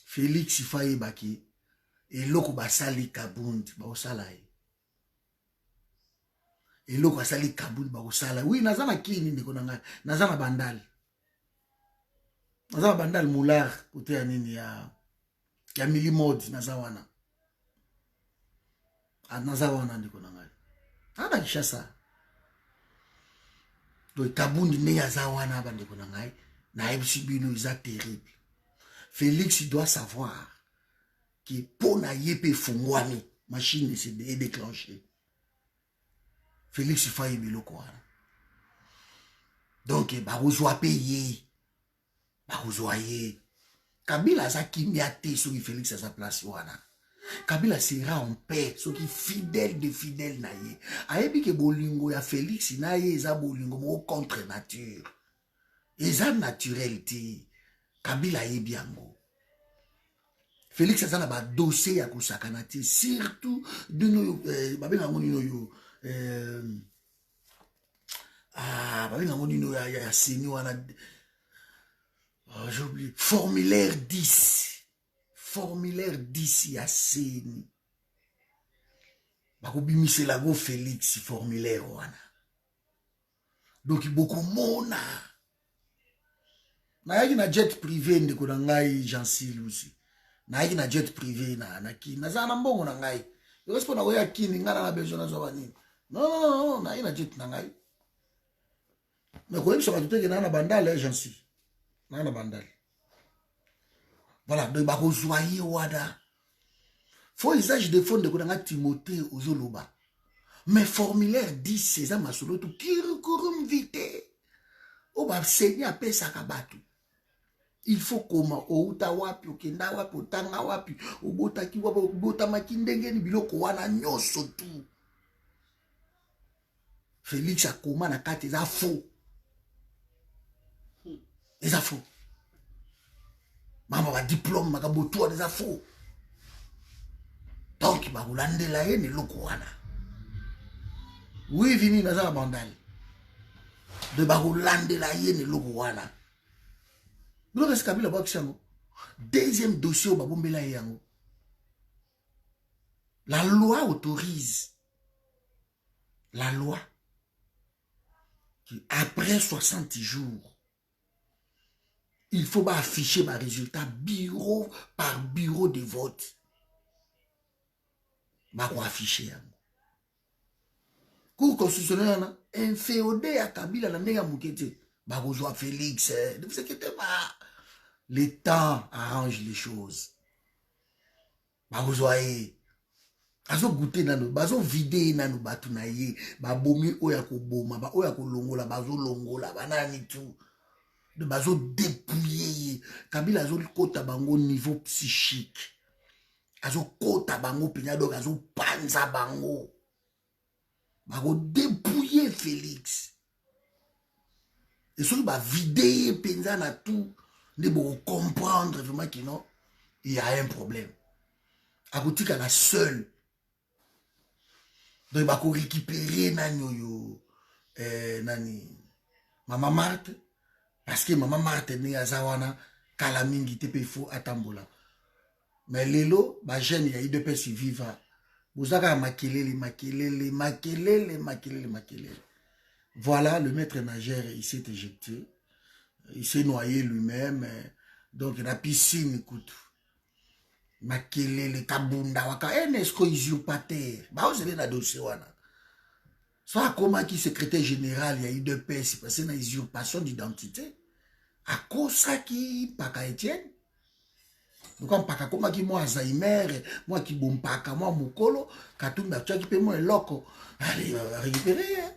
Félix Faye Baki, et l'autre basali Kabund, Baosala. Et l'autre basali Kabund, Baosala. Oui, Nazana Kini, Nazana Bandal. Nazana Bandal Moulard, côté Anini, ya Mili Mode, Nazawana. A Nazawana, Nikonanga. Ana Kishasa. Donc, Kabund, ne Yazawana, Bandekonanga. Na Ebsibino, ils terrible. Félix doit savoir que pour na yépe fongwami, machine est déclenchée. Félix Faye biloko wana. Donc, barozoa payé. Barozoa ye. Kabila za kimiate so ki Félix à sa place wana. Kabila sera en paix, so ki fidèle de fidèle na ye. Ayebi ke bolingo ya Félix na ye eza bolingo mo contre nature. Eza naturalité. Kabila yebi yango. Félix a un dossier à Koussakanati, surtout de nos. J'ai oublié. Formulaire 10. Formulaire 10, il y a Séni. C'est la go Félix, formulaire. Donc, il y a beaucoup de monde. Il y a un jet privé de Kodangai, Jean-Sil aussi. Naiki na jet privé na ki na za na mbongo na ngai yo sipo na oya kini ngana na besoin na zo bani non na ina jet na ngai mais ko yebisa ba tuteke na bandale agency na bandale voilà donc ba ko zoyer wada faut usage de fond de ko na Timothée ozoloba mais formulaire 10 c'est ma solo to kirukurum vite o ba senya pesa kabatu. Il faut comment outa wapi okenda wapi otanga wapi obotaki wapi obotamaki ndenge ni biloko wana nyonso tu. Félix akoma na kati eza faux. Eza faux. Mama ba diplôme makaboto eza faux. Donc ba kolandela ye ne loko wana. Oui vini na za bandal. De ba kolandela ye ne loko wana. Deuxième dossier au Babombela Yango. La loi autorise. La loi. Après 60 jours, il faut afficher ma résultat bureau par bureau de vote. Ma quoi afficher Yango. Cour constitutionnel, inféodé à Kabila la nega moukete. Barozo Félix, ne vous inquiétez pas. Le temps arrange les choses. Barozo aye. Bazo goûter nano, bazo vider nano batu na ye, babomi oya ko boma, ba oya ko longola, bazo longola, banani tout. De bazo dépouiller. Kabila azo kota bango niveau psychique. Azo kota bango pignado, azo panza bango. Bago dépouiller Félix. Et ceux qui va vider penza na tout, ne vont comprendre vraiment qu'il y a un problème. À côté qu'à la seule. Donc il va récupérer nani Maman Marthe, parce que Maman Marthe n'est à Zawana, Kalamingi tepe faux atambola. Mais l'élo, ma jeune, il y a eu deux personnes vivants. Vous avez maquillé. Voilà, le maître nageur, il s'est éjecté. Il s'est noyé lui-même. Donc, la piscine, écoute. Makelele, kabunda, waka. Est-ce qu'on usurpateur? Bah, vous avez la dossier, wana. Soit comment qui secrétaire général, il y a eu deux personnes, c'est parce qu'il y a une usurpation d'identité. À cause ça qui, Paka Etienne. Donc, comme Paka, comment qui, moi, Alzheimer, moi qui bon Paka, moi, Mokolo, Katumba, tu as qui peut moi, loco. Allez, récupérer, hein.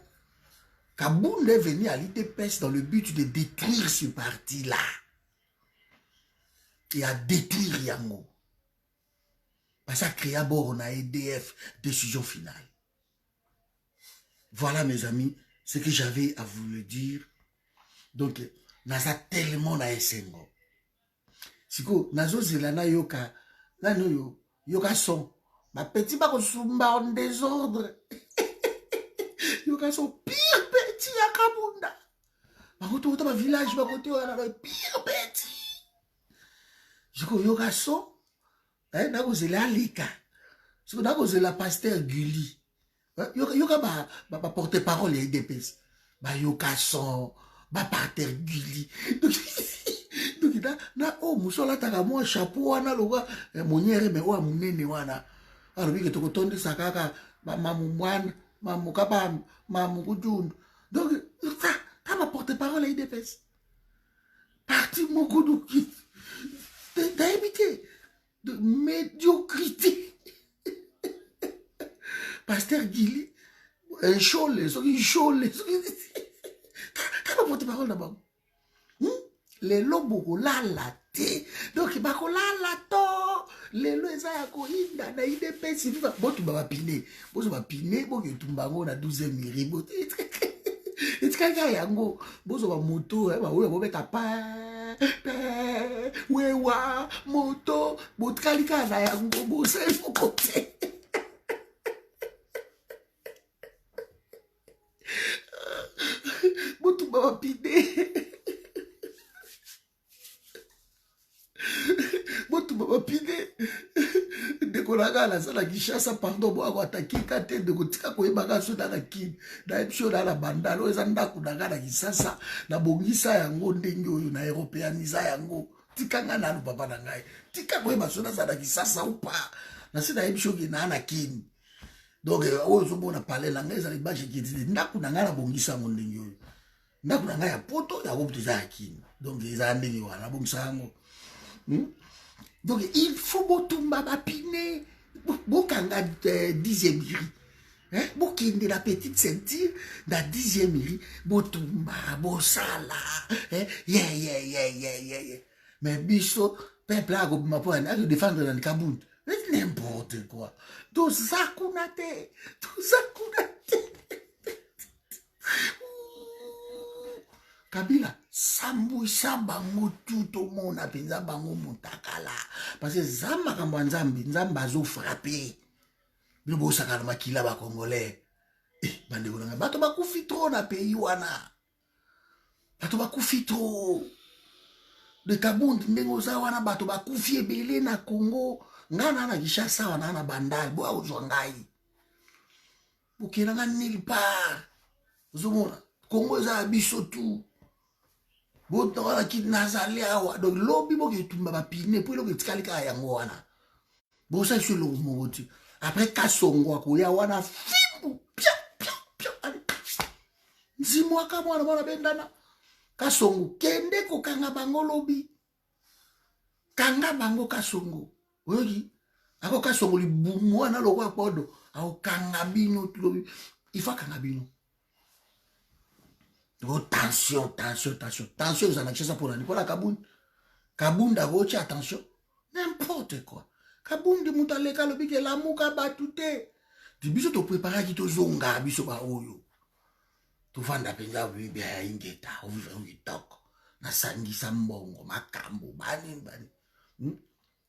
Kabound est venu à l'IDPS dans le but de détruire ce parti-là. Et à détruire Yango. Parce que créa bord on a EDF, décision finale. Voilà mes amis, ce que j'avais à vous le dire. Donc, naza tellement na esengo. Siko, nazo zelana yoka son. Ma petit bako sumba en désordre. yoka so pire petit ya kabunda bakoto ota ba village bakoto wana ba pire petit jiko yoka so nako zela lika so nako zela pasteur Gulli yoka ba porte parole ya IDPS ba yoka so ba pasteur Gulli donc na musola taka mo chapeau wana loka monyere me wa munene wana alors que tu tournes ça kaka mamumwana mamukaba mamukujundu donc ça t'as porte-parole à IDPS parti mokudu qui t'as évité de médiocrité pasteur Gulli un show les t'as porte-parole d'abord les loboko la te donc bako la to lelo eza ya koinda na IDPS viva botu ba pine bozo ba pine boke tumbango na 12e mairie botu etikaka yango bozo ba moto ba oyo bobeta pa wewa moto botkalika na yango bozo kote botu ba pine pine de konaga la sala Kinshasa pardon bo ako ataki kate de kotika koyebaka so na kin na episode la bandalo eza ndako daga na Kinshasa na bongisa yango ndenge oyo na européaniza yango tikanga na papa na ngai tika koyeba so na sala Kinshasa ou pas na sina episode na kin donc oyo so bona parler la ngai za libashe kitidi ndako na ngala bongisa yango ndenge oyo ndako na ngai ya poto ya kopto za kin donc eza ndenge wana bongisa yango donc il faut botumba bapine bokanga 10e mairie bokende la petite ceinture na 10e mairie botumba bosala mais biso peuple a kobima po ana défendre na Kabund n'importe quoi donc ça kunate Kabila sambwisa bango tout au monde apenza bango mutakala parce que zamba kamba nzambe azo frapper bibo sakala makila ba congolais bande konanga bato bakufi trop na pays wana bato bakufi trop de Kabund ndengo za wana bato bakufi ebele na Congo ngana na Kinshasa wana na bandal bo auzwa ngai bokena nulle part zomona Congo za biso tout boto wala ki nazali awa donc lobi boke tumba ba pine po loke tikalika yango wana bo sa sur le moti après Kasongo akoya wana fimbu pia nzimwa ka mwana mwana bendana Kasongo kende ko kanga bango lobi kanga bango Kasongo oyoki ako Kasongo libumu wana lokwa podo au kanga bino lobi il faut kanga bino. Oh, tension, vous en avez ça pour la Kabund. Kabund a roché, attention. N'importe quoi. Kabund de Moutaleka, le big et la mouka batute. Tu biso te préparer qui te zonga, biso ba oyo. Tu vanda penza, oui, bien, ingeta, oui, tok. Na sangi sambongo, makambo, bani.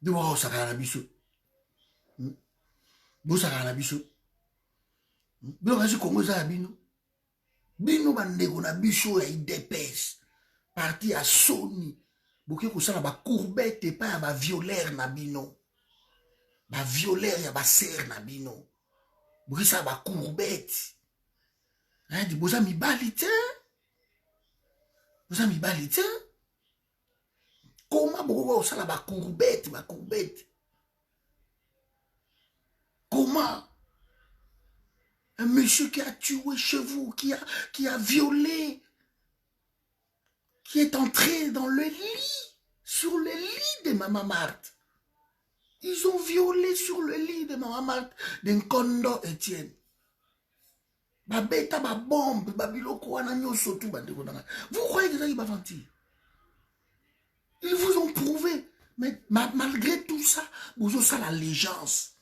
De voir ça la biso. Bosa la biso. Bilo kasi Congo za bino. Bino bandeko na biso ya IDPS parti à Sony boke kosala ba courbette pa ya ba violeur na bino ba violeur ya ba ser na bino boke sa ba courbette di boza mibali te comment boko kosala ba courbette comment un monsieur qui a tué chez vous, qui a violé, qui est entré dans le lit, sur le lit de Maman Marthe. Ils ont violé sur le lit de Maman Marthe, d'un Kondo Etienne. Ba beta, ba bombe, ba biloko, ananyo sotu, ba dekonanga. Vous croyez que ça, il va mentir? Ils vous ont prouvé. Mais malgré tout ça, vous avez ça l'allégeance.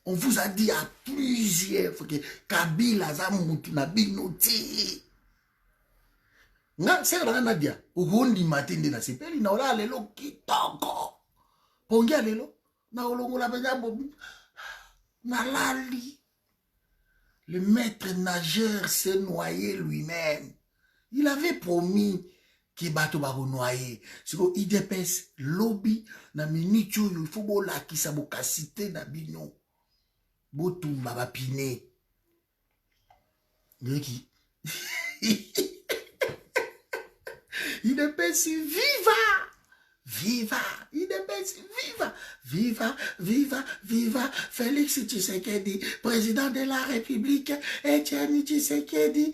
On vous a dit à plusieurs fois que Kabila za mutu na binoti. Nga sera na dia. Ugondi matinde na sepeli na ola lelo kitoko. Pongia lelo. Na olongola benya bobi. Nalali. Le maître nageur s'est noyé lui-même. Il avait promis que bato baro noyé. C'est que IDPS lobby na minute il faut bola ki sa bokasité na bino. Botumba ba piné. Neki. IDPS viva! Viva! IDPS viva! Viva, viva, viva! Félix Tshisekedi, président de la République, Etienne Tshisekedi,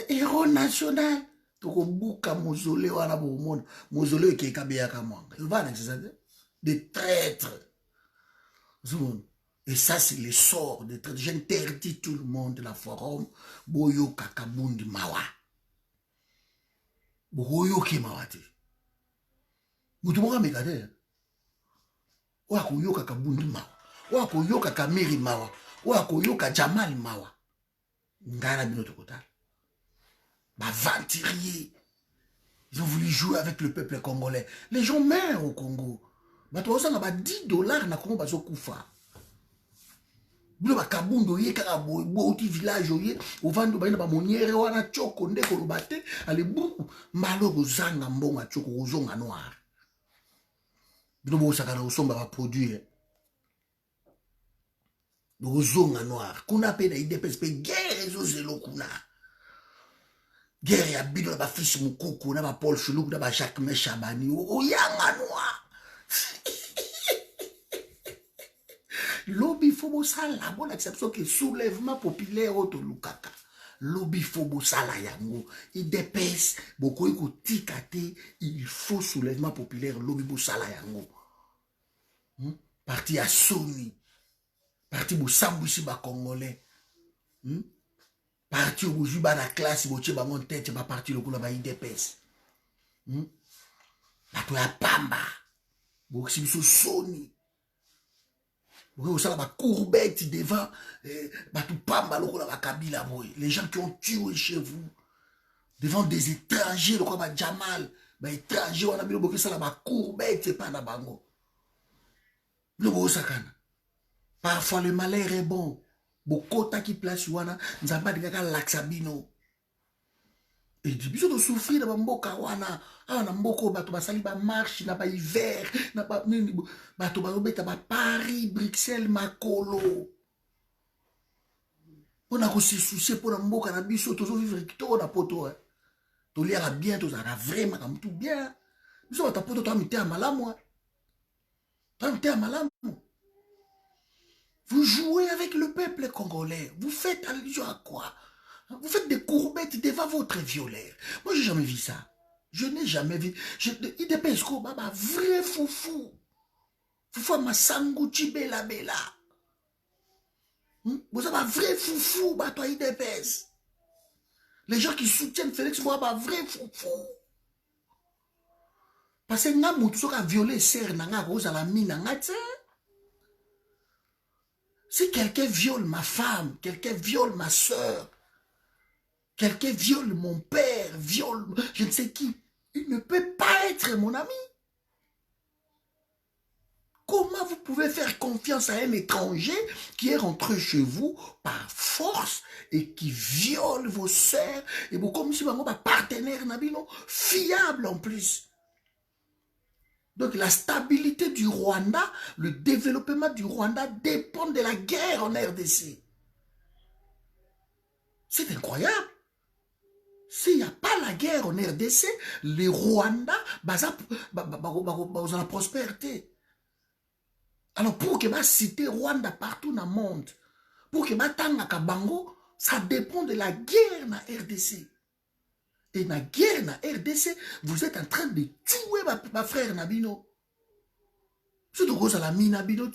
héros national. Tokobuka mausolée wana bomona. Mausolée qui est kabeyaka mwanga. Il va des traîtres. Et ça, c'est le sort des traîtres. J'interdis tout le monde la forum. Boyo kakabundi mawa. Boyo ki mawati. Mutumoka mekade. Wako yoka kabundi mawa. Wako yoka kamiri mawa. Wako yoka jamali mawa. Ngana bino tokota. Venturier. Ils ont voulu jouer avec le peuple congolais. Les gens meurent au Congo. Batoza na ba $10 na Congo bazo kufa. Bilo ba kabundo ye kaka boti village ye au vando ba ina ba moniere wana choko ndeko lobate ale bu malo bozanga mbonga choko ozonga noir. Bilo bo sakana osomba ba produire. Ozonga noir. Kuna pe na IDPS pe guerre zo zelo kuna. Guerre ya bino na ba fils mukoko na ba Paul Chuluk na ba Jacques Meshabani o yanga noir. Lobby fobo sala bonne exception que soulèvement populaire auto lukaka. Lobby fobo sala yango. IDPS beaucoup iko tikate il faut soulèvement populaire lobby bo sala yango. Parti à Sony. Parti bo sambusi ba congolais. Parti au juba na classe bo tcheba mon tête ba parti le kula ba IDPS. Bato ya pamba. Bo sibiso Sony. Vous savez, la courbette devant, les gens qui ont tué chez vous, devant des étrangers, le Jamal, les étrangers, on a mis le bouquet, ça la courbette, c'est pas la bango. Le beau sakana. Parfois, le malheur est bon. Beaucoup qui place, nous n'avons pas de gars laxabino. Et du biso de souffrir na mboka wana na mboko bato basali ba marche na ba hiver na ba nini bato ba obeta ba Paris Bruxelles makolo pona ko se soucier pona mboka na biso tozo vivre kitoko na poto to liara bien to zara vraiment comme tout bien biso bata poto to amité malamu to amité malamu. Vous jouez avec le peuple congolais, vous faites allusion à quoi? Vous faites des courbettes devant votre violeur. Moi, j'ai jamais vu ça. Je n'ai jamais vu. IDPS, baba, vrai foufou. Foufou, ma sangouchi bela bela. Vous avez un vrai foufou, bah, toi, IDPS. Les gens qui soutiennent Félix Bouaba, vrai foufou. Parce que n'a moutou soka violé serre nanga rose à la mine nanga tse. Si quelqu'un viole ma femme, quelqu'un viole ma soeur, quelqu'un viole mon père, viole je ne sais qui, il ne peut pas être mon ami. Comment vous pouvez faire confiance à un étranger qui est rentré chez vous par force et qui viole vos sœurs et vous comme si vous avez un partenaire nabilo fiable en plus. Donc la stabilité du Rwanda, le développement du Rwanda dépend de la guerre en RDC. C'est incroyable. S'il n'y a pas la guerre en RDC, les Rwandais ont la prospérité. Alors pour que ma cité Rwanda partout dans le monde, pour que ma tanga Kabango, ça dépend de la guerre dans RDC. Et dans la guerre dans RDC, vous êtes en train de tuer ma frère Nabino. C'est de cause à la mine Nabino,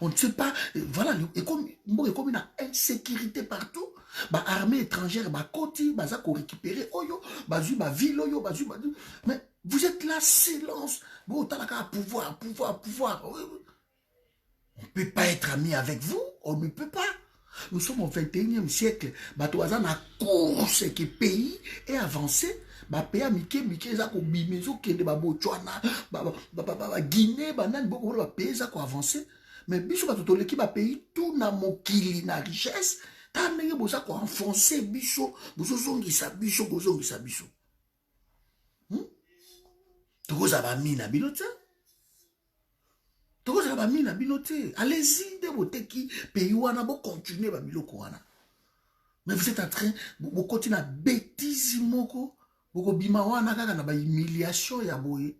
on ne sait pas, voilà, et comme une insécurité partout, bah armée étrangère, bah côté, bah ça qu'on récupérer, oyo, bah zu, bah ville, oyo, bah zu, bah zu. Mais vous êtes là, silence, bon, t'as la pouvoir. On ne peut pas être amis avec vous, on ne peut pas. Nous sommes au 21e siècle, bah toi, ça, la course qui pays est avancé, ba pays mike mike za ko bime zo kende ba Botswana ba Guinée banane boko ba pays za ko avancer mais biso ba totoleki ba pays tout na mokili na richesse ta ndenge boza ko enfoncer biso bozongisa biso bozongisa biso tokoza ba mina binote tokoza ba mina binote allez-y de boteki pays wana bo continuer ba biloko wana. Mais vous êtes en train, vous continuez à bêtise moko, vous bima wana kaka na ba humiliation ya boye.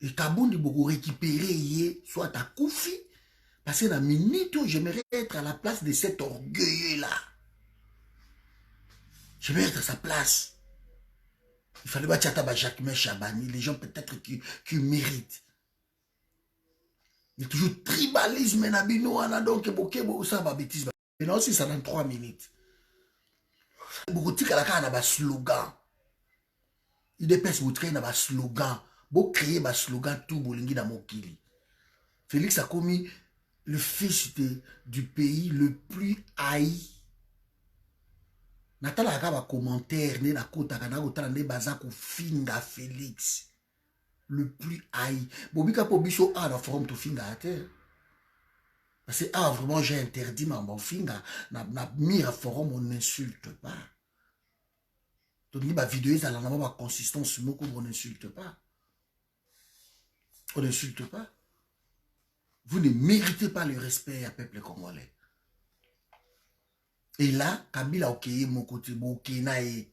Et Kabundi vous récupérer yé soit à Koufi parce que dans minute où j'aimerais être à la place de cet orgueil là. J'aimerais être à sa place. Il fallait pas tchata ba Jacques Chabani, les gens peut-être qui méritent. Il y a toujours tribalisme na bino wana donc bokebo ça ba bêtise. Et non si ça dans 3 minutes. Beaucoup de gens ont un slogan. Il dépêche vous traîner un slogan. Vous créez un slogan tout bolingi dans mon kili. Félix a commis le fils du pays le plus haï. Natala a un commentaire né na kota kana kota ne bazako finga Félix le plus haï. Bobika po biso a na forum to finga à terre. Parce que vraiment j'ai interdit mon finger na mis à forum on n'insulte pas. Donc la vidéo ça n'a pas consistance on n'insulte pas. On n'insulte pas. Vous ne méritez pas le respect à peuple congolais. Et là Kabila okeye mon côté bokena e.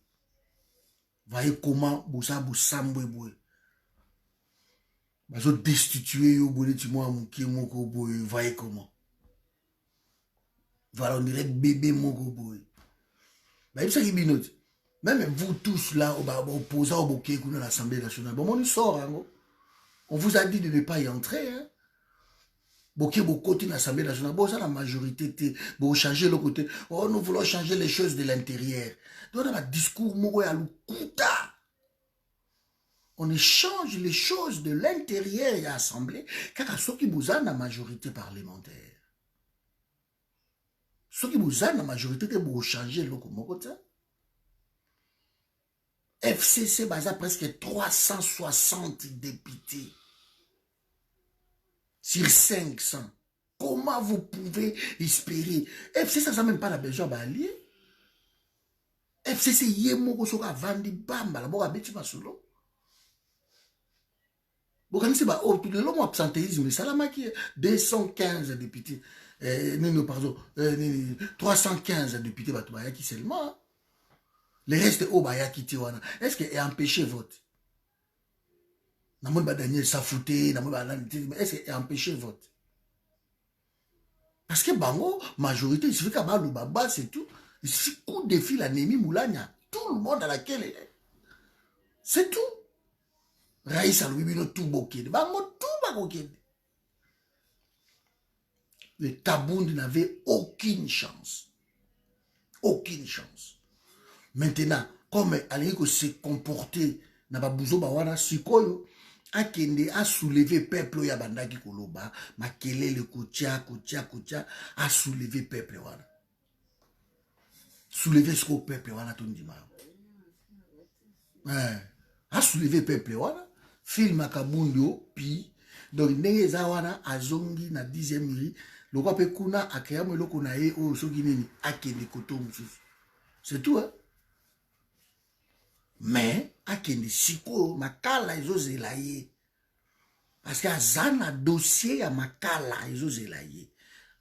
Voyez comment bosa bosambwe boy. Bazo destituer yo bolé tu moi mon ki moko boy, voyez comment. Voilà, on dirait bébé Mogoboy. Même vous tous là, opposants au bouquet à l'Assemblée nationale, bon, on sort. Hein, on vous a dit de ne pas y entrer. Hein. Bouquet côté de l'Assemblée nationale, bon, ça la majorité, bon, changer le côté. Oh, nous voulons changer les choses de l'intérieur. Donc, on a un discours Mogo à l'Ukuta. On échange les choses de l'intérieur et à l'Assemblée, car ceux qui vous ont la majorité parlementaire. Ceux qui vous ont la majorité pour changer le côté. FCC basa presque 360 députés sur 500. Comment vous pouvez espérer? FCC ça n'a même pas besoin d'allier. FCC yemoko soka vandi bamba la boka beti masolo. Bokani se ba tout le long absentéisme ça la maki 215 députés. Pardon, 315 députés Batouaya qui seulement. Le reste au Baya qui wana. Est-ce qu'il est empêché vote? Namon ba Daniel Safouté, namon ba est-ce qu'il est empêché vote? Parce que bango majorité il suffit qu'à le baba c'est tout. Il suffit coup de fil à Nemi Moulania, tout le monde à laquelle elle est. C'est tout. Raïssa Louibino tout bokede. Bango tout bakokede. Le Kabundi n'avait aucune chance. Aucune chance. Maintenant, comme Aliko s'est comporté, n'a pas besoin de sikoyo, a kende a soulevé peuple ya bandaki koloba, makele le kotia, a soulevé peuple wana. Soulevé ce peuple wana ton dima. A soulevé peuple wana, film Kabundi pi, donc neza wana azongi na 10e nuit. Le roi Pekuna a créé un loko na e o sogini a kende koto mususu. C'est tout hein. Mais a kende siko makala ezozela ye. Parce que azana dossier à makala ezozela ye.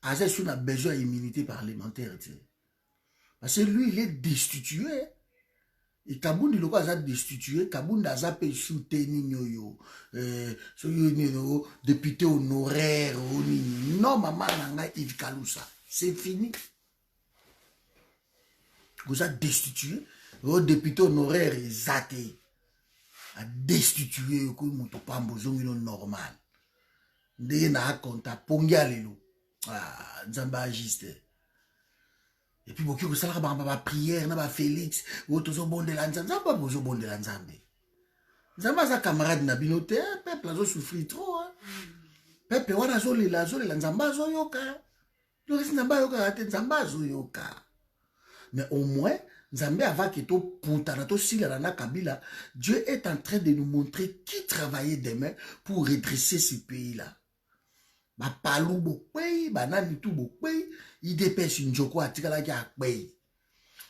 Aza sou na besoin d'immunité parlementaire. Parce que lui il est destitué. Et Kabundi loko aza destitué, Kabundi aza pe soutenu nyoyo. Député honoraire, non, maman nanga Yves Kalousa. C'est fini. Vous êtes destitué, le député honoraire est athée. A destitué, comme normal. Ndé na konta pongia lelo. Ah, nzamba agiste. Et puis, beaucoup de ça, la prière, na Félix, ou tout bon de l'anzambe, pas besoin bon de l'anzambe. Nzamba za camarade na binote, peuple a souffri trop. Peuple wana zo lela nzamba yoka. Le reste nzamba yoka ate nzamba yoka. Mais au moins, Nzambe avant que to putana to sila na Kabila, Dieu est en train de nous montrer qui travaillait demain pour redresser ce pays-là. Ba palou bokwe, banani tout bokwe, il dépêche une joko atikala ki akwe.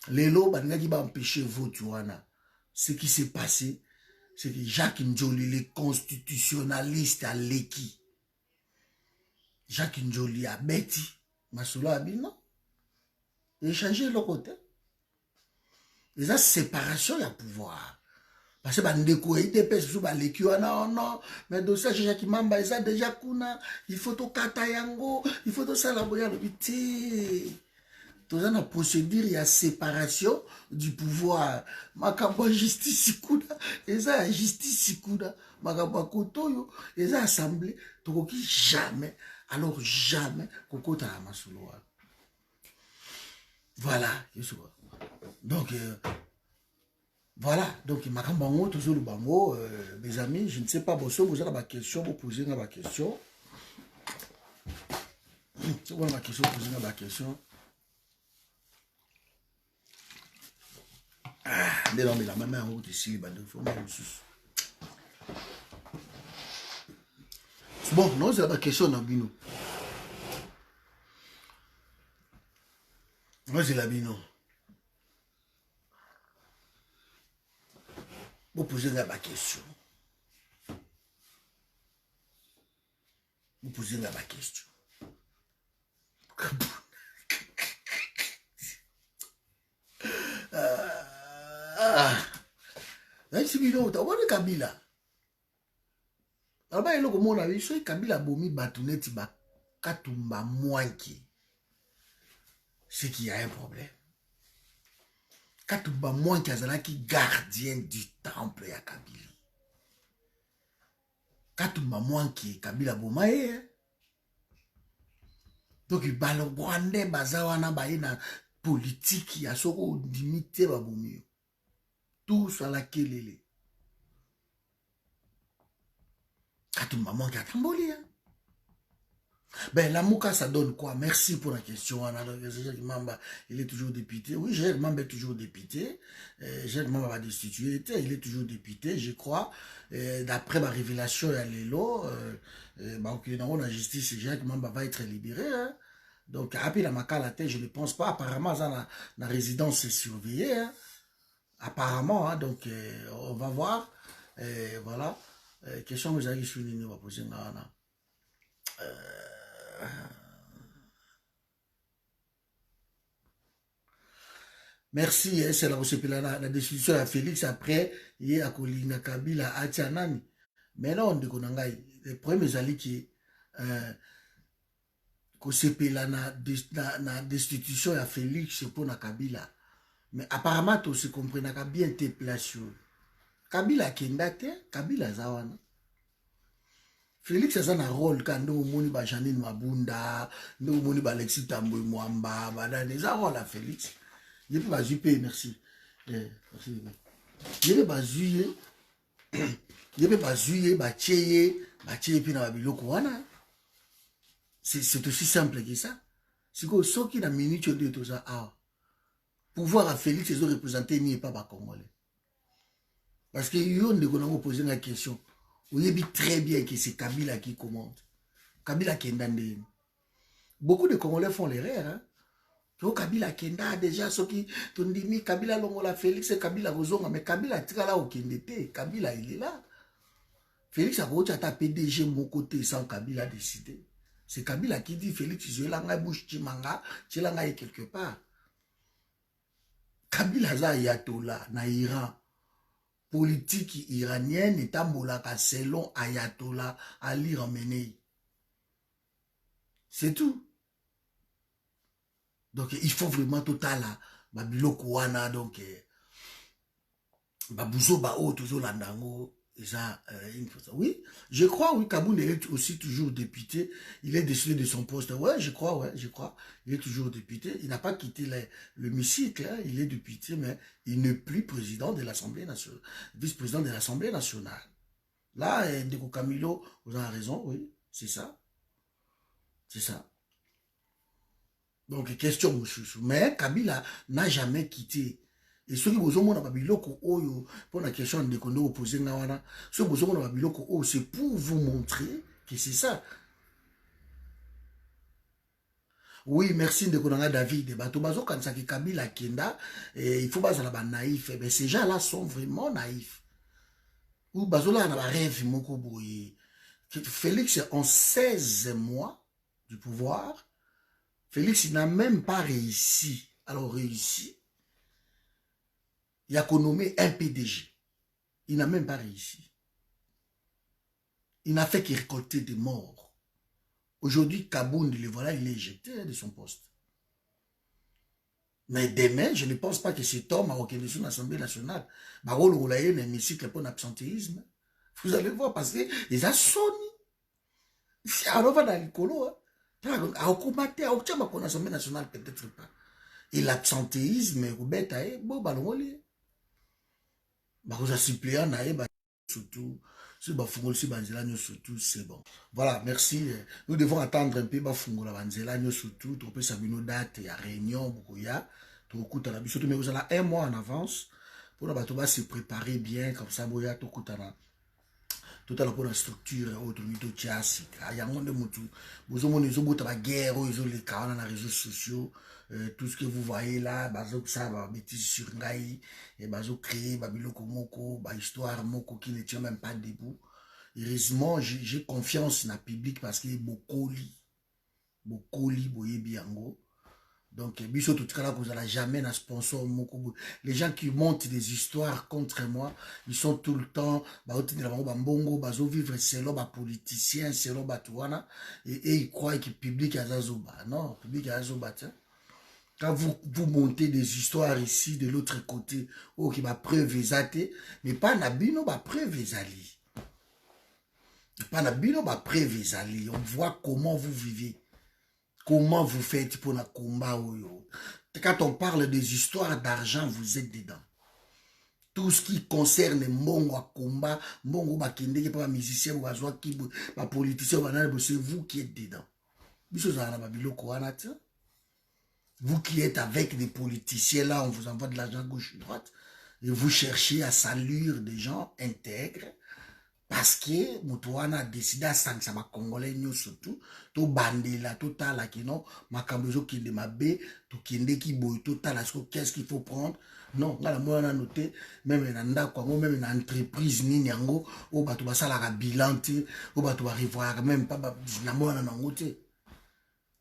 Lelo banga ki ba empêcher vote wana. Ce qui s'est passé, c'est que Jacques Njoli, le constitutionnaliste à Leki, Jacques Njoli a Betty, Masolo a dit non. Il a changé le côté. Et ça, séparation, il y a pouvoir. Parce que bandeko dépêche sur Leki wana non, mais dossier Jacques Mamba, ça déjà kuna, il faut to kata yango, il faut to salaboya le biti. Dans la procédure, il y a séparation du pouvoir. Makabo justice sikouda, et ça justice sikouda. Makabo kotoyo, et ça assemblée. Donc jamais, alors jamais, kokota la masouloa. Voilà, donc voilà, donc makambango toujours le bango, mes amis, je ne sais pas bosso, vous avez ma question, vous posez ma question. C'est quoi ma question, posez ma question. Ah, non, mais la maman en haut ici, il faut mal bon, non, c'est la question dans Bino. Moi, c'est la Bino. Vous posez la question. Vous posez la question. Si bino tabone Kabila. Aba eloko mona biso Kabila bomi batuneti ba katumba mwanki. C'est qu'il y a un problème. Katumba mwanki azalaki gardien du temple ya Kabila. Katumba mwanki Kabila bomaye. Donc balo gwande bazawana baina politique ya soko limité ba bomi. Tout sur la kelele. Katumba mwanki atamboli hein. Ben, la Mouka, ça donne quoi? Merci pour la question. Jacques Mamba, il est toujours député. Oui, Jacques Mamba est toujours député. Jacques Mamba va destituer. Il est toujours député, je crois. D'après ma révélation, il y a l'élo. Dans la justice, Jacques Mamba va être libéré. Hein. Donc, après la Makala, je ne pense pas. Apparemment, la résidence est surveillée. Hein. Apparemment, hein, donc, on va voir. Voilà. Question que j'ai soulignée, on va poser là. Merci, hein, c'est la décision à Félix après, il y a Kolinga Kabila à Tianani. Mais non, le problème est qui la destitution à Félix pour la Kabila. Mais apparemment, tout se comprend bien tes places. Kabila Kendate, Kabila Zawana. Félix a un rôle quand nous moni ba Janine Mabunda, nous moni ba Alexis Tamboy Mwamba, ba des rôle à Félix. Il peut pas juper, merci. Merci. Il peut pas juyer. Il peut pas juyer, ba tcheye puis na biloko wana. C'est aussi simple que ça. C'est que ceux qui na minute de tout ça ah. Pouvoir à Félix ils ont représenté ni pas ba congolais. Parce que yon de konango poser la question. Vous savez très bien que c'est Kabila qui commande. Kabila Kendande. Beaucoup de Congolais font l'erreur. Hein? Donc Kabila Kenda déjà, ceux qui t'ont dit, Kabila Longola Félix et Kabila Rozonga, mais Kabila Tikala au Kendete, Kabila il est là. Félix a ta PDG mon côté sans Kabila décider. C'est Kabila qui dit Félix, je l'ai en bouche Chimanga, je l'ai quelque part. Kabila za Ayatollah, na Iran. Politique iranienne est ambolaka selon Ayatollah Ali Khamenei. C'est tout. Donc il faut vraiment total là. Babiloko wana donc babouzo ba o toujours landango et ça oui, je crois oui Kaboul est aussi toujours député, il est décidé de son poste. Ouais, je crois. Il est toujours député, il n'a pas quitté l'hémicycle, hein. Il est député mais il n'est plus président de l'Assemblée nationale, vice-président de l'Assemblée nationale. Là, Ndeko Camilo, vous avez raison, oui, c'est ça. C'est ça. Donc, question, mais Kabila n'a jamais quitté et ceux qui vous ont mon babiloko oyo pour la question de kondo opposé ngawana ceux qui vous ont mon babiloko oyo c'est pour vous montrer que c'est ça. Oui, merci de Konanga David. Bato bazo kansaki Kabila Kenda, il faut pas la naïf. Mais ces gens-là sont vraiment naïfs. Ou bazo là na ba rêve moko boye. Félix en 16 mois du pouvoir, Félix n'a même pas réussi. Alors réussi. Il a nommé un PDG. Il n'a même pas réussi. Il n'a fait que récolter des morts. Aujourd'hui, Kabound, le voilà, il est éjecté de son poste. Mais demain, je ne pense pas que cet homme a reconnu l'Assemblée nationale. Barolo Oulaye, un hémicycle pour l'absentéisme. Vous allez voir, parce que les a sonné. Alors, on va dans le colo. À Okumate, à Okchama, l'Assemblée nationale, peut-être pas. Et l'absentéisme, Roubette, bon, balongoli. Vous a suppléé, surtout. Surtout, c'est bon. Voilà, merci. Nous devons attendre un peu. Surtout, tu peux savoir nos dates, il y a réunion, surtout, mais vous avez un mois en avance pour se préparer bien, comme ça, tout à l'heure pour la structure, autre mytho tchassi. Il y a un monde de moutou. Vous avez la guerre, vous avez les cas dans les réseaux sociaux. Tout ce que vous voyez là, ça va bêtise sur Ngaï, et créer Babiloko Moko, histoire Moko qui ne tient même pas debout. Heureusement, j'ai confiance dans le public parce qu'il y a beaucoup de boye biango. Donc, biso tout cas là, vous n'allez jamais un sponsor Moko. Les gens qui montent des histoires contre moi, ils sont tout le temps, vivre selon les politiciens, selon les et ils croient que le public est Azazoba. Non, le public est Azazoba, tiens. Quand vous montez des histoires ici, de l'autre côté, oh, qui m'a preuve exatée, mais pas Nabino, ma preuve exalée. Pas Nabino, ma preuve exalée. On voit comment vous vivez. Comment vous faites pour le combat. Quand on parle des histoires d'argent, vous êtes dedans. Tout ce qui concerne Mbongo à combat, Mbongo Bakende, qui n'est pas musicien, ou pas politicien, c'est vous qui êtes dedans. Vous qui êtes avec des politiciens là, on vous envoie de l'argent gauche-droite, et vous cherchez à saluer des gens intègres, parce que Moutouana a décidé à sanctionner ma Congolais, surtout, tout bandela, tout tala qui non, ma cambezo qui de ma bé, tout kende qui boy, tout tala, qu'est-ce qu'il faut prendre? Non, moi on a noté, même même une entreprise ni nyango, ou bah tu vas ça la bilante, ou bah tu vas revoir, même pas, na moi on a noté.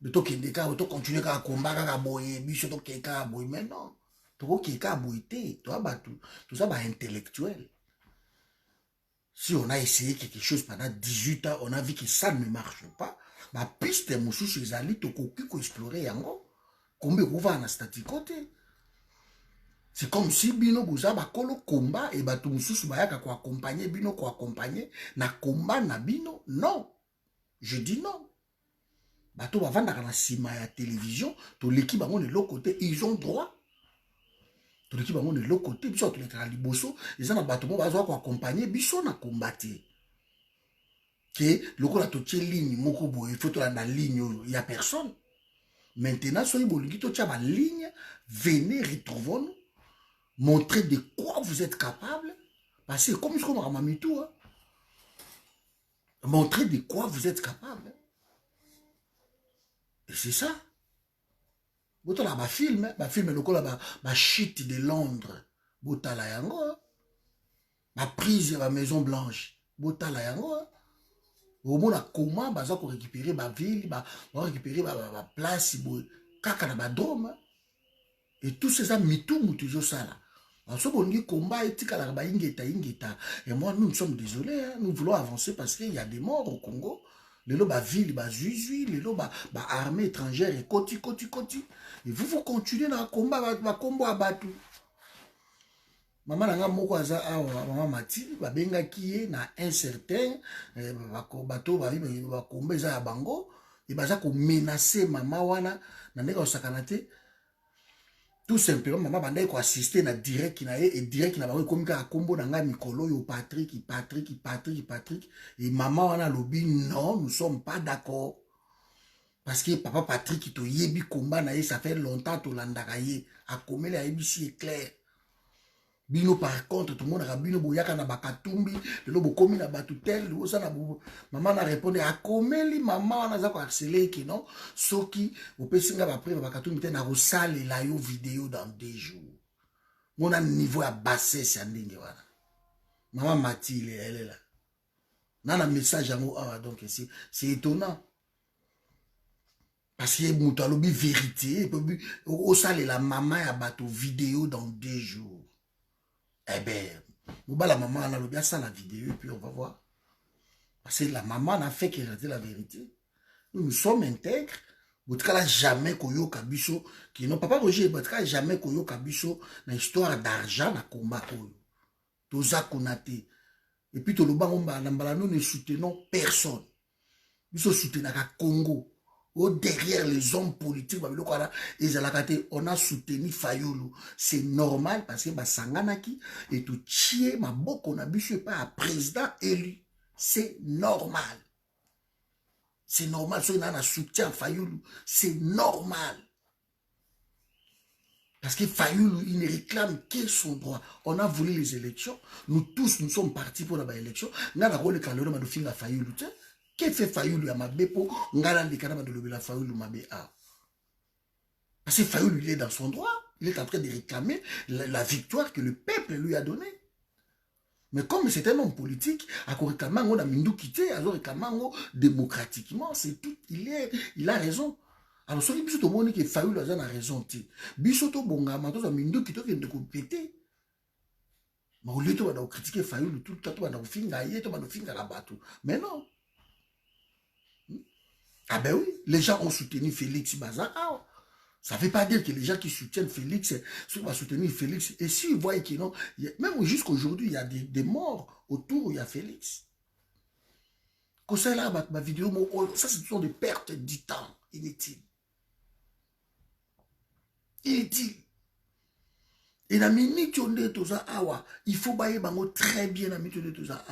De to kende ka, to continuer à combattre, à boyer, bicho to keka, boy, mais non, to keka boyté, toi bah tout ça bah intellectuel. Si on a essayé quelque chose pendant 18 ans, on a vu que ça ne marche pas. Ma piste moussou chez Zali, to koki ko explorer yango. Combien vous va na stati côté. C'est comme si bino bouza ba kolo combat et ba to moussou ba yaka ko accompagner bino ko accompagner na combat na bino. Non. Je dis non. Bato ba vanda na sima ya télévision, to l'équipe bango de l'autre côté, ils ont droit. To l'équipe bango de l'autre côté, biso to lekala liboso, ils ont bato mo bazo ko accompagner biso na combattre. Que loko la to tie ligne moko boye, il faut to la ligne, il y a personne. Maintenant soyez bolingi to tia ba ligne, venez retrouvons-nous, montrer de quoi vous êtes capable, parce que comme je comme Ramamitou, hein, montrer de quoi vous êtes capable. Et c'est ça. Bota la ba film loko la ba shit de Londres. Bota la yango. La prise de la Maison Blanche. Bota la yango. Au moins comment baza ko récupérer ba ville, ba récupérer ba place kaka na ba dôme. Et tout ces mitou mutuzo ça là. En ce bongi combat etika la ba ingeta. Et moi nous sommes désolés, hein, nous voulons avancer parce qu'il y a des morts au Congo. Les lots ba ville ba zuzui, les lots ba armée étrangère et koti. Et vous continuez dans le combat ba combo à batu. Maman nanga moko aza awa maman Mati ba benga kié na un certain bato ba comba za ya bango et baza ko menacer maman wana na ndeka osakana te. Tout simplement maman banda ko assister na direct na et direct na ba komika ka kombo na nga mikolo yo Patrick et maman wana lobi non, nous sommes pas d'accord. Parce que papa Patrick to yebi combat na ye ça fait longtemps to landaka ye a komela yebi si est clair. Bino par contre, tout le monde a bino boyaka na bakatumbi, le bokomi na batutel, le osa na bo. Maman a répondu à komeli maman na za ko harceler ki non, soki opesinga ba preuve bakatumbi te na rosale la yo vidéo dans 2 jours. Mon a niveau à bassesse ya ndenge wana. Maman Mathilde, elle est là. Nana message yango donc c'est étonnant. Parce que mutu alobi vérité, osale la maman ya bato vidéo dans 2 jours. Eh ben, la maman a bien ça la vidéo et puis on va voir. Parce que la maman n'a fait que rater la vérité. Nous sommes intègres. Botkala jamais koyo kabiso qui non papa Roger botkala jamais koyo kabiso na histoire d'argent na combat koyo. Toza konate. Et puis toloba ngomba na mbala nous ne soutenons personne. Biso soutenaka Congo. Oh, derrière les hommes politiques, on a soutenu Fayoulou. C'est normal parce que Sanganaki et tout chier ma boque on a biché pas un président élu. C'est normal. C'est normal. Si on a un soutien Fayoulou, c'est normal. Parce que Fayoulou, il ne réclame que son droit. On a voulu les élections. Nous tous, nous sommes partis pour la élection. Nous avons le calendrier de finir Fayoulou. Qu'est-ce que fait Fayoulou à ma bépo? Ngala de Kanama de la Fayoulou ma béa. Parce que Fayoulou, il est dans son droit. Il est en train de réclamer la victoire que le peuple lui a donnée. Mais comme c'est un homme politique, à quoi réclamer on a mindou quitté, alors réclamer démocratiquement, c'est tout. Il a raison. Alors, ce qui est tout le monde qui Fayoulou a raison. Bisoto bonga, maintenant, ça mindou quitté qui est de péter. Mais au lieu de critiquer Fayoulou, tout le temps, on a finga la bateau. Mais non. Ah ben oui, les gens ont soutenu Félix Bazar. Ah, ça ne veut pas dire que les gens qui soutiennent Félix vont soutenir Félix. Et s'ils voient qu'ils n'ont... Même jusqu'aujourd'hui, il y a des morts autour où il y a Félix. Quand c'est là, ma vidéo, ça, ce sont des pertes du temps inutiles. Inutiles. Et la minute on est tout ça, il faut bailler très bien la minute on est tout ça.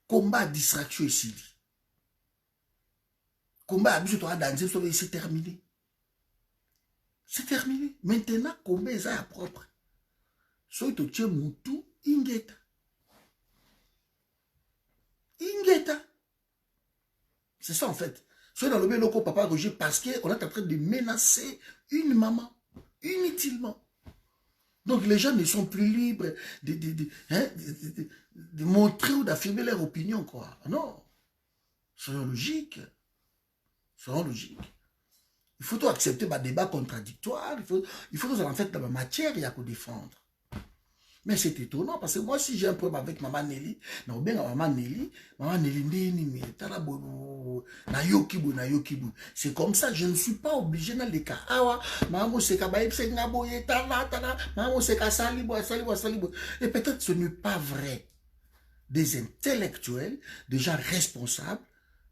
Combat distraction ici. Combat abusé toi danser, c'est terminé. C'est terminé. Maintenant, combat est à propre. Soit tu tiens mon tout, ingeta. Ingeta. C'est ça en fait. Soit dans le même loco papa Roger parce qu'on est en train de menacer une maman inutilement. Donc les gens ne sont plus libres de montrer ou d'affirmer leur opinion quoi. Non. C'est logique. Selon logique. Il faut tout accepter ma débat contradictoire. Il faut en fait dans ma matière, il y a qu'à défendre. Mais c'est étonnant parce que moi, si j'ai un problème avec maman Nelly, c'est comme ça, je ne suis pas obligé dans les cas. Et peut-être ce n'est pas vrai. Des intellectuels, des gens responsables,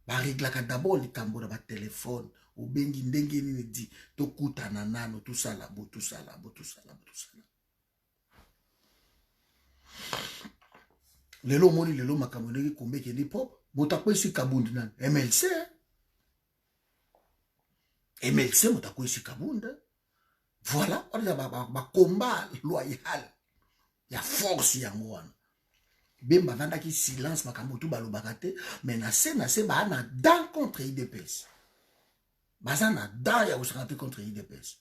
réglaka d'abord les tambours de téléphone au bengi ndenge ni dit to kuta nanano tout ça là tout ça là tout ça là tout ça là lelo moni lelo makamone kombe ke ni pop motako isi kabundi nan MLC motako isi kabunda voilà on a ba combat loyal ya force ya ngwana Bemba vanda qui silence makamotu balobakate mais na se ba na dans contre IDPS bazana dans ya usrate contre IDPS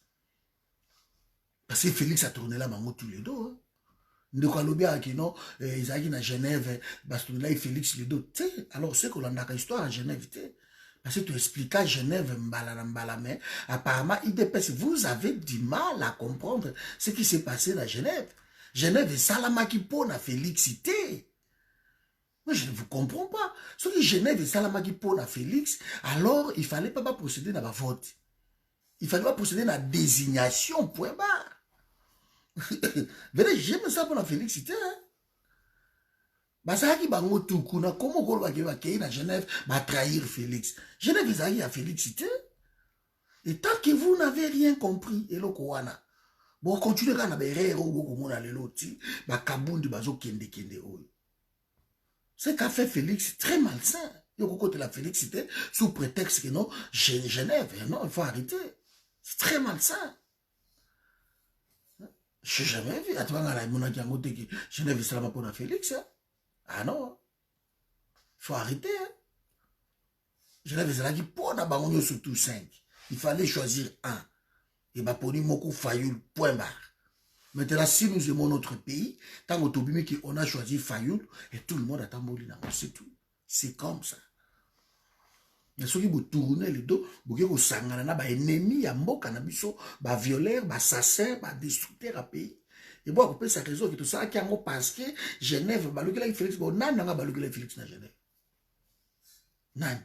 parce que Félix a tourné là bango tous les deux ndeko alobia ki non ezaki na Genève parce que là Félix les deux alors c'est qu'on a une histoire à Genève parce que tu expliques à Genève mbala mais apparemment IDPS vous avez du mal à comprendre ce qui s'est passé à Genève. Genève et Salamaki Pona Félixité. Moi, je ne vous comprends pas. Ce qui Genève et Salamaki Pona Félix, alors il ne fallait pas procéder dans la vote. Il ne fallait pas procéder dans la désignation, point barre. Venez, j'aime ça pour la Félixité. Basaki bango tukuna, comment on va gagner à Genève, va trahir Félix. Genève est à Félixité. Et tant que vous n'avez rien compris, et le Kowana. Bon, continuez à faire des erreurs, c'est qu'a fait Félix, très malsain. Il y a côté la Félixité, sous prétexte que non, Genève, non, il faut arrêter. C'est très malsain. Je n'ai jamais vu. Attends, Genève, c'est là pour Félix. Hein? Ah non. Il faut arrêter. Hein? Genève, c'est là qui pour Bangonio surtout 5. Il fallait choisir un. Et Baponi Moko Fayoul, point barre. Maintenant, si nous aimons notre pays, tant qu'on a choisi Fayoul, et tout le monde attend Molina. C'est tout. C'est comme ça. Mais ceux qui vous tournez le dos, vous avez des ennemis, des ennemis, des violeurs, des assassins, des destructeurs à pays. Et bon, vous pouvez sa raison que tout ça, qui est parce que Genève, Balugela Félix, bon, nan n'a Balugela Félix na Genève. Nan.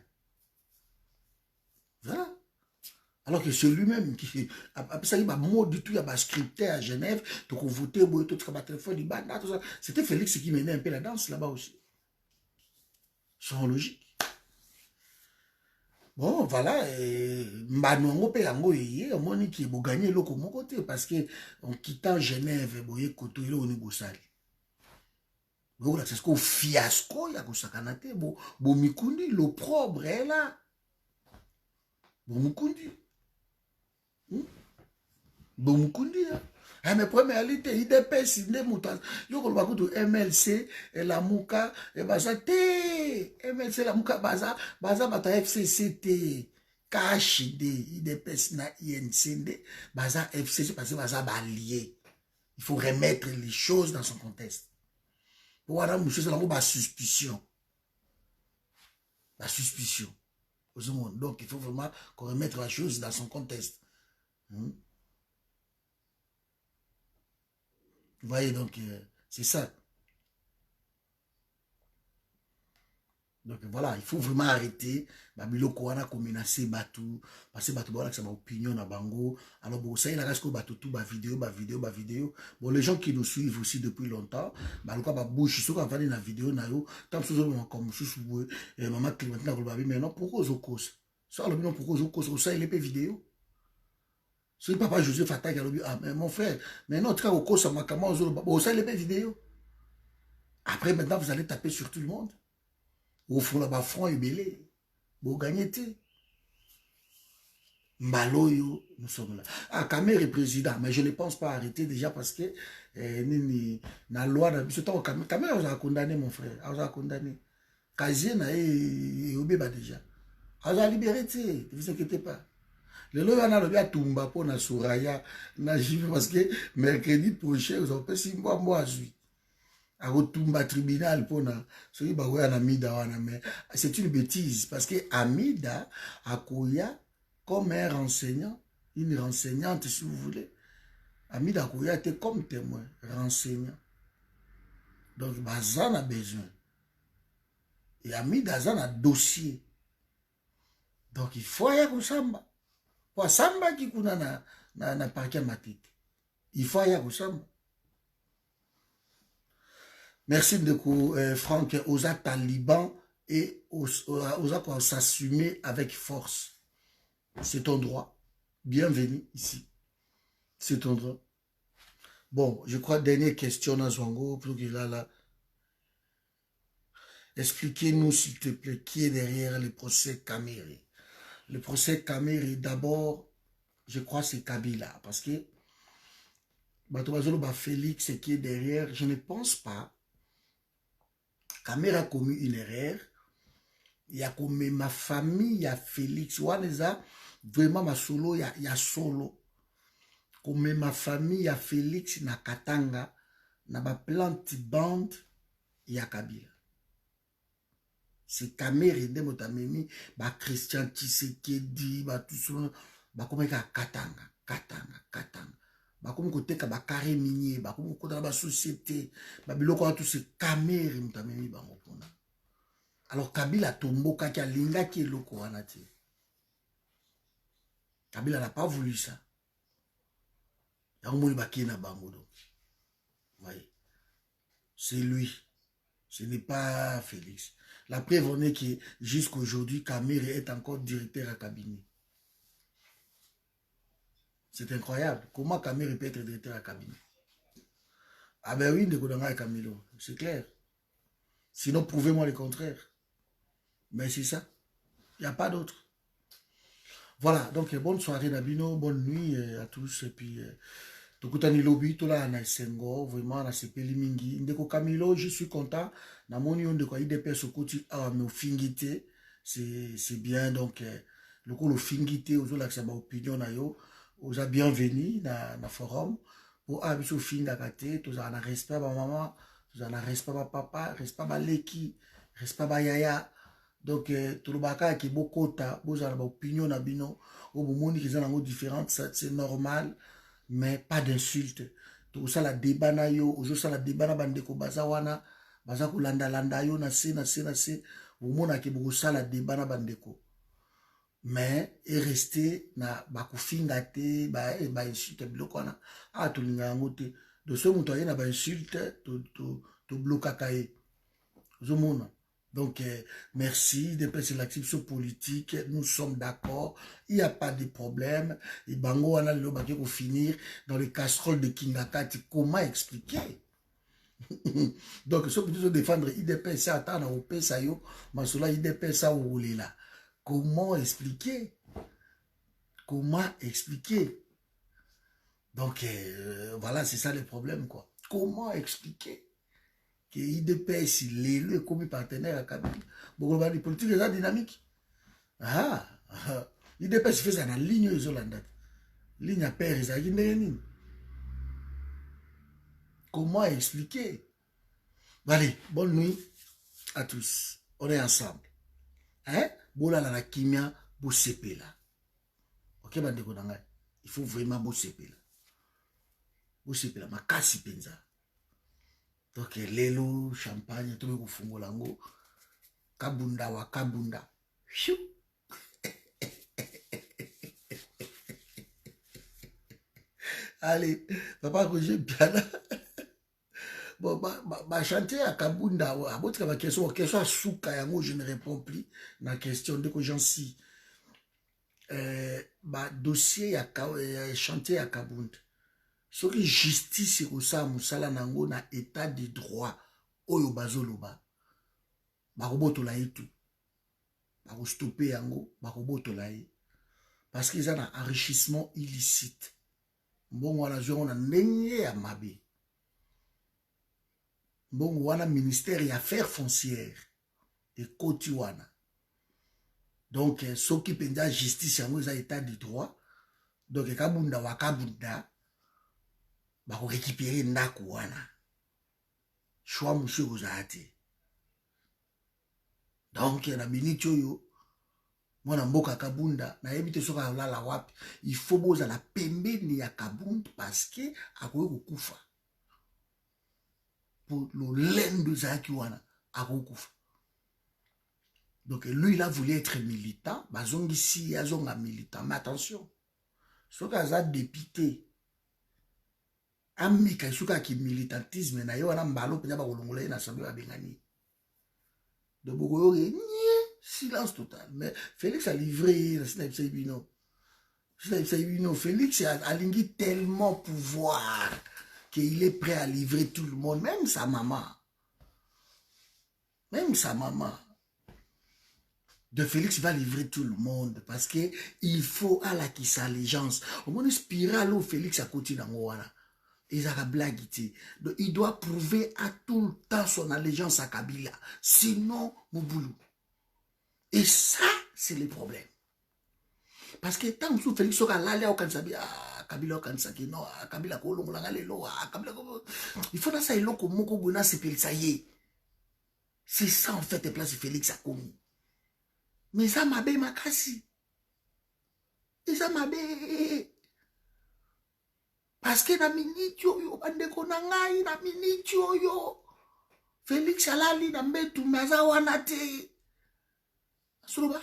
Voilà. Alors que c'est lui-même qui, après ça, il y a mot du tout, il y a scripté à Genève, donc on votait, tout ça, téléphone, il bat, tout ça. C'était Félix qui menait un peu la danse là-bas aussi. C'est logique. Bon, voilà, Mbanongo pe yango yé, on moni qui est gagné l'eau comme côté, parce que en quittant Genève, boye koto ile oni bosali. Voilà, c'est ce qu'on fiasco, il y a que ça canate, bon mikundi, l'opprobre est là. Bon mikundi. Bon mikundi, hein. Ah, mais première réalité, il dépêche, il est mouton. Yo, on va dire MLC, et la mouka, et baza, té, MLC, la mouka, baza, bata FCCT, KHD, il dépêche na INCD, baza FCC, parce que baza lié. Il faut remettre les choses dans son contexte. Pour voir, monsieur, c'est la suspicion. La suspicion. Donc, il faut vraiment qu'on remette la chose dans son contexte. Vous voyez, donc, c'est ça. Donc, voilà, il faut vraiment arrêter. Babiloko wana ko menacer Batou. Parce que Batou, voilà, c'est ma opinion na bango. Alors, bon, ça, il a resté Batou tout, vidéo. Bon, les gens qui nous suivent aussi depuis longtemps, Balouka, bouche, ceux qui ont fait la vidéo, tant que vous comme chouchou, maman Clémentine, mais non, pourquoi aux causes? Ça, le non, pourquoi aux causes? Ça, il est pas vidéo. C'est papa Joseph Attaque, ah, mais mon frère, mais non, en tout cas, au cause, ça m'a ça, il est pas vidéo. Après, maintenant, vous allez taper sur tout le monde. Au fond, là-bas, front et belé. Vous gagnez. Mbaloyo, nous sommes là. Ah, Kamer est président, mais je ne pense pas arrêter déjà parce que la loi, Kamer a condamné mon frère, a condamné. Kazie n'a pas déjà. A libéré, ne vous inquiétez pas. Le loi a le Tumba pour na Souraya, na Jive parce que mercredi prochain, vous avez passé moi, à Tumba tribunal pour na celui qui a Amida, mais c'est une bêtise parce que Amida a Koya comme un renseignant, une renseignante si vous voulez. Amida Koya était comme témoin, renseignant. Donc Bazan a besoin. Et Amida Zan a dossier. Donc il faut y aller Samba. Pour Samba qui kuna na parquet matite. Il faut y aller Samba. Merci beaucoup, Franck. Osa Taliban et Osa s'assumer avec force. C'est ton droit. Bienvenue ici. C'est ton droit. Bon, je crois, dernière question à Zwango, pour qu'il a là. Expliquez-nous, s'il te plaît, qui est derrière le procès Kamere. Le procès Kamere, d'abord, je crois c'est Kabila, parce que Félix qui est derrière, je ne pense pas. Kamere a commis une erreur. Il y a comme ma famille, il y a Félix. Vraiment, ma solo, il y a solo. Comme ma famille, il y a Félix, na Katanga, na ba plante bande, il y a Kabila. C'est Kamere de Motamemi, ba Christian Tshisekedi, ba tout ça, ba comme Katanga. Ba comme côté ka ba carré minier, ba comme côté ba société, ba biloko tout c'est Kamere Motamemi ba ngopona. Alors Kabila tomboka ki alinga ki eloko wana te. Kabila n'a pas voulu ça. C'est lui. Ce n'est pas Félix. La preuve en est que jusqu'aujourd'hui, Kamere est encore directeur à cabinet. C'est incroyable. Comment Kamere peut être directeur à cabinet? Ah ben oui, Ndekodanga et Camilo. C'est clair. Sinon, prouvez-moi le contraire. Mais c'est ça. Il n'y a pas d'autre. Voilà, donc bonne soirée Nabino, bonne nuit à tous. Et puis, Tokutani lobby to la na Senghor vraiment na sepeli mingi ndeko Camilo je suis content na moni on de quoi IDPS okoti a me fingité c'est bien donc le coup le fingité aux la ça ba opinion na yo aux a bienvenue na forum pour a biso finga kate to za na respect ba maman to za na respect ba papa respect ba leki respect ba yaya donc tout le baka qui bokota boza na ba opinion na bino au moment qui sont différentes c'est normal mais pas d'insulte. Tout ça la débat na yo, ojo ça la débat na bandeko baza wana, baza kulanda landa yo na se au mona ke boko ça la débat na bandeko. Mais est resté na bakufinga te, ba insulte bloko wana. Ah to linga ngote. De ce muto na ba insulte to bloka kae. Zo mona. Donc, merci. Depuis c'est l'activité politique, nous sommes d'accord. Il n'y a pas de problème. Et Bango, on a le baquet pour finir dans les casseroles de Kingakati. Comment expliquer? Donc, ce que nous défendre, IDP, ça attend au Pesayo, mais cela, IDP, ça au là. Comment expliquer? Comment expliquer? Donc, voilà, c'est ça le problème, quoi. Comment expliquer? Que IDPS, l'élu est comme partenaire à Kabila. Bon, les politiques sont dynamiques. Ah, IDPS fait ça dans la ligne isolante. Ligne à père, ça comment expliquer? Allez, bonne nuit à tous. On est ensemble. Hein? Bola la kimia, bo sepe là. Ok, bande konanga. Il faut vraiment bo sepe là. Bo sepe là, ma kasi penza. Donc, lelo, champagne, tout le monde fungo lango. Kabunda wa kabunda. Chou. Allez, papa, que j'ai bien. Bon, bah, chanter à kabunda. À votre question à souka, je ne réponds plus. La question de que j'en suis. Bah, dossier à chanter à kabunda. Ce qui justice au sa musala nango na état de droit oyo bazoloba bakobotola ye tout bakostopper yango bakobotola ye parce qu'ils ont un enrichissement illicite mbongo wana zwi na ndenge ya mabe mbongo wana ministère ya affaires foncières ekoti wana donc soki mpenza justice yango eza état de droit donc ekabunda wakabunda bako récupérer ndako wana choix monsieur kozala te donc na minute oyo mwana mboka kabunda nayebi te soki alala wapi il faut bozala pembeni ya kabunda parce que akoki kokufa pour lolendo ezalaki wana akoki kokufa donc lui il a voulu être militant bazongisi azonga militant mais attention soki aza député amika isuka ki militantisme na yo wana mbalo penya bakolongola ye na assemblée babengani de bokoyo ye silence total mais Félix a livré na sina ibino Félix a lingi tellement pouvoir qu'il est prêt à livrer tout le monde même sa maman de Félix va livrer tout le monde parce que il faut à la qui sa allégeance au moins spirale où Félix a côté dans wana. Donc, il doit prouver à tout le temps son allégeance à Kabila. Sinon, Mouboulou. Et ça, c'est le problème. Parce que tant que Félix sera là, au Kansabi, Kabila au Kansaki, non, Kabila Kolong, Kabila, il faut que ça ait l'eau Moko Buna, c'est ça y est. C'est ça, en fait, et place Félix a commis. Mais ça m'a bé ma cassi. Et ça m'a bé. Parce que na minute oyo bandeko na ngai na minute oyo Félix alali na mbetu maza wana te soloba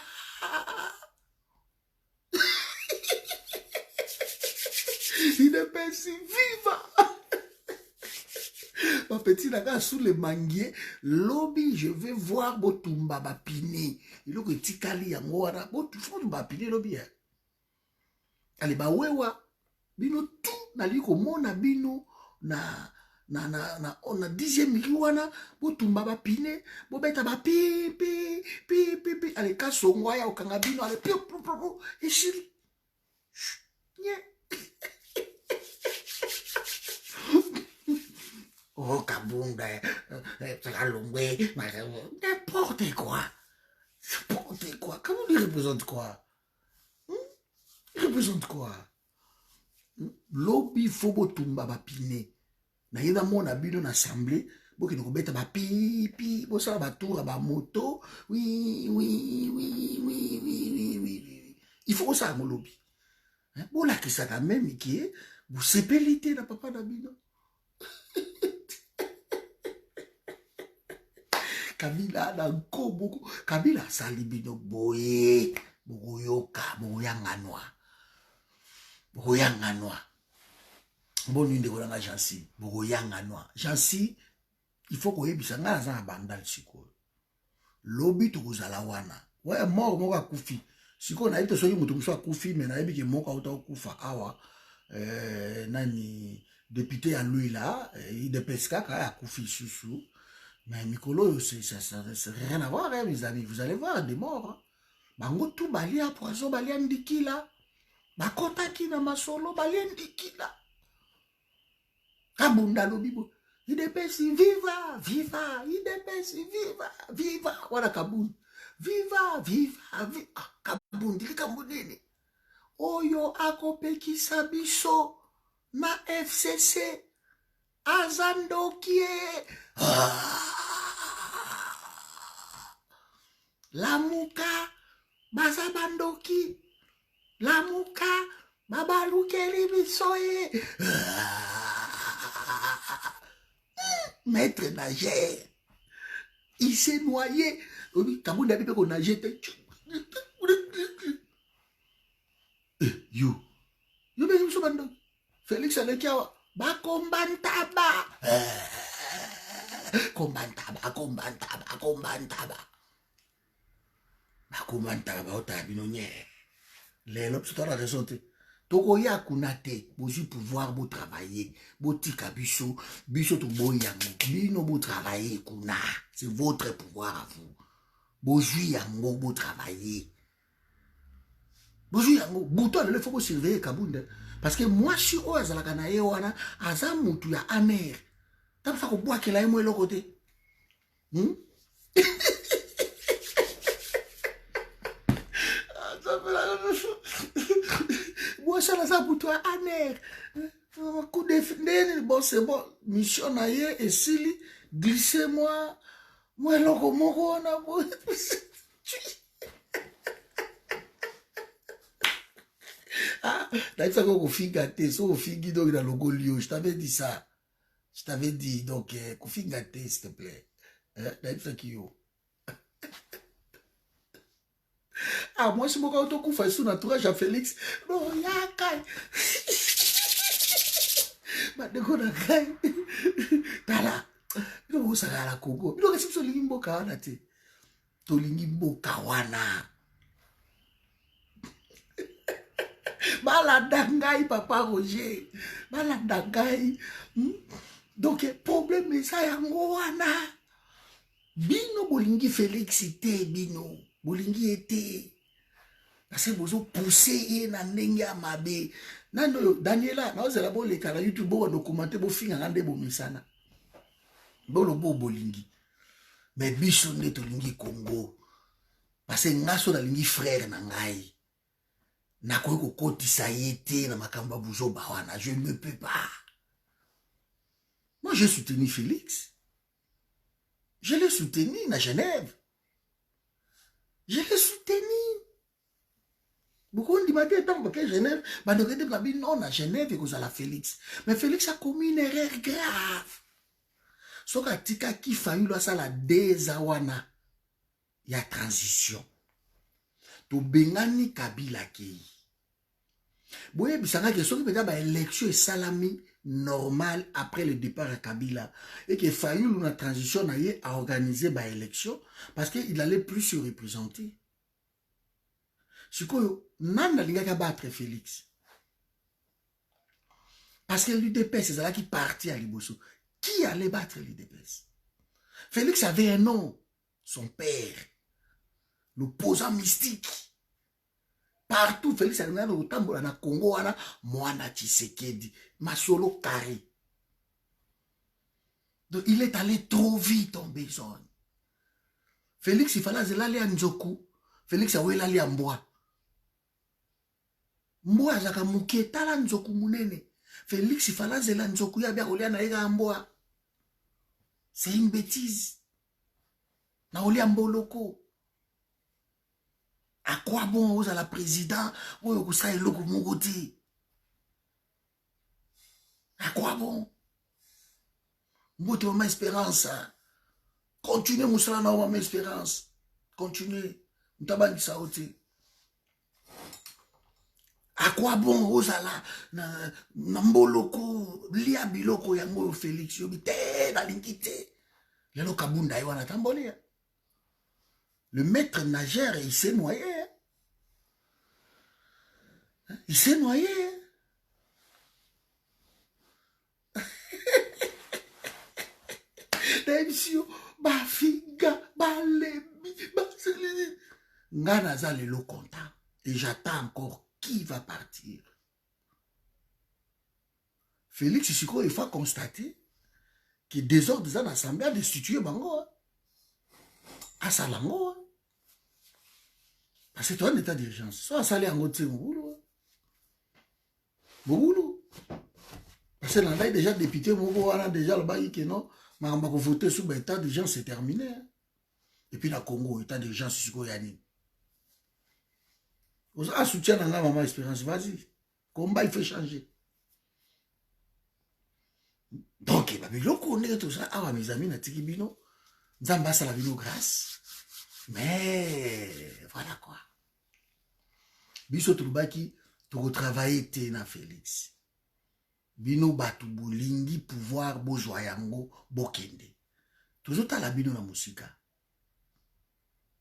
il est pensi viva ma petite nanga sous le manguier lobby je vais voir botumba bapine iloko etikali yango wana botumba bapine lobby allez ba wewa bino tout nali komona bino na 10e miki wana botumba bapine bobeta bapi pi ale kasongo ya okanga bino ale pi eshiri nye Oh, Kabunda, Longwe, n'importe quoi. N'importe quoi. Comment il représente quoi? Il représente quoi? Lobby Fobo Tumba Bapine. Na yeda mon abino na assemblée. Boki no beta ba pipi. Bo sala ba tour ba moto. Oui, oui, oui, oui, oui, oui, oui. Il faut ça mon lobby. Bon là qui ça quand même qui est. Vous sépélité na papa d'abino. Kabila na ko boko. Kabila sali bino boye. Boyoka, boyanganwa. Boyanganwa. Bon nuit de Rolanga Jansi. Boyanganwa. Jansi, il faut qu'on ait bisa nga za bandal siko. Lobby to kozala wana. Ouais, mort moka kufi. Siko na ito soki mutu muswa kufi mais na yebi ke moka uta kufa awa. Nani député à lui là, il de pesca ka kufi susu. Mais Mikolo, ça rien à voir, hein, mes amis. Vous allez voir des morts. Hein. Bango tout balia poison balia ndikila. Bakota ki na masolo balia ndikila. Kabunda lobibo. Idepesi viva, viva, idepesi viva, viva. Wala kabunda. Viva, viva, viva. Kabundi kabundini. Oyo akopekisa biso na FCC. Azandokie. Lamuka bazabandoki. Lamuka babalukeli bisoye. Maître nageur. Il s'est noyé. Kabunda bipe ko nager. Yo. Yo be biso bando. Félix Alekiawa. Bakombantaba. Kombantaba, kombantaba, kombantaba. Bakombantaba otabino nye. Lelo pso la raison te. Toko ya kunate, bozi pouvoir bo travailler, bo tika biso, biso to boyango, bino bo travailler kuna. C'est votre pouvoir à vous. Bozi yango bo travailler. Bozi yango, bouton le faut bo surveiller Kabunda. Parce que moi je suis au azalaka na ye wana, aza mutu ya amer. T'as pas ko bois que la mo l'autre côté. Moi, ça là pour toi, amer. Coup de bon, c'est bon. Mission aïe, et s'il glissez-moi. Moi, l'autre mot, on a beau. Ah, là, il faut qu'on finisse gâté. So, on finit donc dans le golio. Je t'avais dit ça. Je t'avais dit. Donc, qu'on finisse gâté, s'il te plaît. Là, il faut qu'il y ait. Ah, moi, si je suis fait sous l'entourage à Félix, non, il y a un caille. Tala, il y a un Congo. Il y a un limbo kawana te. To limbo kawana. Baladangai, papa Roger. Baladangai. Donc, problème, mais ça, yango wana. Bino bolingi Félix te, bino. Bolingi ete. Parce que vous poussez na ndenge ya mabe. Nando Daniela, na ozela bo le kala YouTube bo documenter bo finga ngande bo misana. Bo lo bo bolingi. Mais biso nde to lingi Congo. Parce que ngaso na lingi frère na ngai. Na ko ko kotisa yete na makamba buzo bawana, je ne peux pas. Moi j'ai soutenu Félix. Je l'ai soutenu à Genève. Je l'ai soutenu. Beaucoup de matin tant que Genève, bah de regarder la vie non à Genève et cause à la Félix. Mais Félix a commis une erreur grave. So ka tika ki fayu lo sa la dezawana. Ya transition. To bengani Kabila ki. Boye bisanga ke so ki peda ba élection et salami normal après le départ à Kabila et que fayu la transition na ye a organisé ba élection parce que il allait plus se représenter. Sikoyo, nanda lingaka battre Félix. Parce que l'UDPS, c'est là qui partit à Liboso. Qui allait battre l'UDPS? Félix avait un nom, son père, l'opposant mystique. Partout, Félix avait un nom, autant na Congo, Moana Tshisekedi, Masolo Kari. Donc il est allé trop vite en besogne. Félix, il fallait aller à Nzoku. Félix, il allait à Mboa. Mboa, zaka mukie, tala Nzoku munene. Félix, il fallait aller à Nzoku, ya bien olia na ega Mboa. C'est une bêtise. Na olia Mboloko. À quoi bon, vous à la président, vous ça est l'eau à quoi bon? Vous avez ma espérance. Continuez, Moussala, na ma espérance. Continuez. Mtabani saote. À quoi bon, vous à la Mboloko, lia biloko yango Félix, yobite, na linkite. Lelo kabunda iwana tamboli. Le maître nageur, il s'est noyé. Il s'est noyé. Bafiga, balebi, baselini. Nganaza lelo content. Et j'attends encore qui va partir. Félix Siko, il faut constater que désordre des assemblées a destitué Bango. À Salango. Parce que c'est un état d'urgence. Soit ça allait en côté Mougoulou. Mougoulou. Parce que là, déjà député, Mougoulou, on a déjà le bail qui non. Mais on va voter sur l'état d'urgence, c'est terminé. Et puis, la Congo, état d'urgence, c'est ce qu'il y a. Vous avez soutien dans la maman Espérance, vas-y. Combat, il faut changer. Donc, il va bien connaître tout ça. Ah, mes amis, Natiki Bino, Nzamba Salavino grâce. Mais, voilà quoi. Biso Troubaki, tu travailler Tena Félix. Bino Batu Bolingi, pouvoir, Bojoyango, Bokende. Toujours à la bino la musique.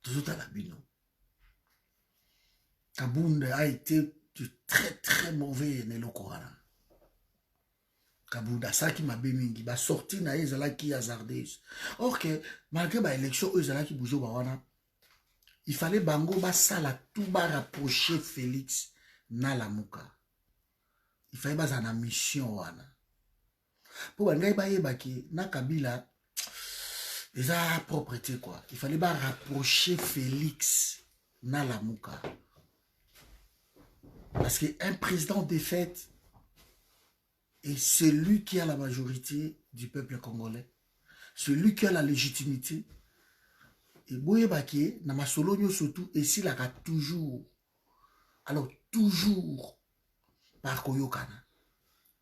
Toujours à la bino. Kabunda a été très très mauvais dans le Coran. Kabunda, ça qui m'a bémingi, ba sorti na ezala qui hasardeuse. Or que malgré ba élection ezala qui bougeait bawana, il fallait bango ba sala tout ba rapprocher Félix na la muka. Il fallait ba na mission wana. Pour bangai ba yebaki na Kabila eza propreté quoi. Il fallait ba rapprocher Félix na la muka. Parce qu'un président défaite est celui qui a la majorité du peuple congolais, celui qui a la légitimité. Et Boye Baké, na Masolonio surtout, et s'il a toujours, alors toujours, par Koyokana,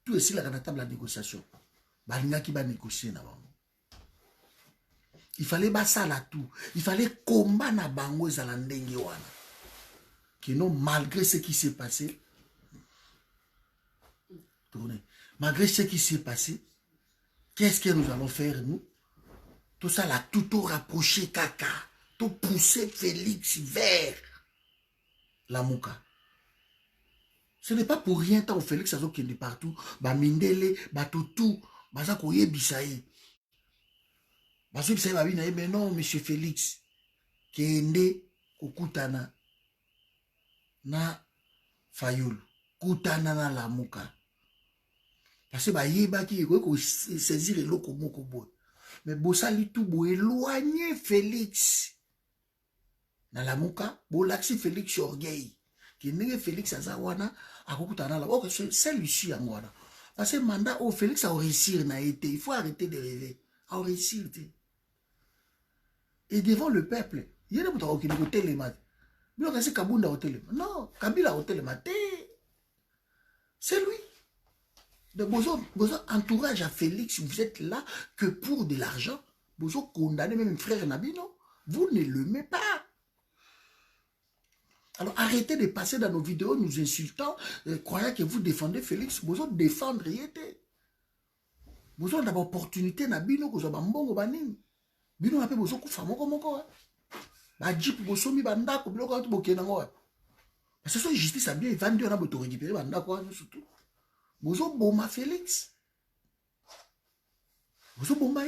tout est s'il a la table de négociation, Balinga qui va négocier na bango. Il fallait basa la tout, il fallait combattre na bango zalandenge wana. Que non, malgré ce qui s'est passé, malgré ce qui s'est passé, qu'est-ce que nous allons faire, nous? Tout ça, là, tout rapproché, caca, tout pousser Félix vers la Mouka. Ce n'est pas pour rien, tant Félix a qui est partout, bah Mindele, bah tout, bah ça koye bisaï. Bah ça bisaï, bah mais non, monsieur Félix, qui est né au Koutana. Na Fayulu Koutana na la Mouka parce que ba yeba ki ko saisir le moko boy mais bosali tout bo éloigner Félix na la Mouka bo laxi Félix orgueil qui n'est Félix azawana akokutana la ok c'est lui angwana parce que mandat au Félix a réussir na été il faut arrêter de rêver a réussir et devant le peuple il y a des gens qui ont les maths. C'est Kabunda au télé. Non, Kabila au télé. C'est lui. De Bozo entourage à Félix, vous êtes là que pour de l'argent. Bozo condamné même frère Nabino. Vous ne l'aimez pas. Alors arrêtez de passer dans nos vidéos nous insultant, croyant que vous défendez Félix. Bozo défendre y était. Bozo d'abord opportunité Nabino que vous avez un bon banin. Bino n'a pas besoin de faire mon corps. Ba jeep bosomi bandako biloko to bokena ngoa parce que justice a bien vendu on a beto récupérer bandako surtout bozo boma Félix bozo boma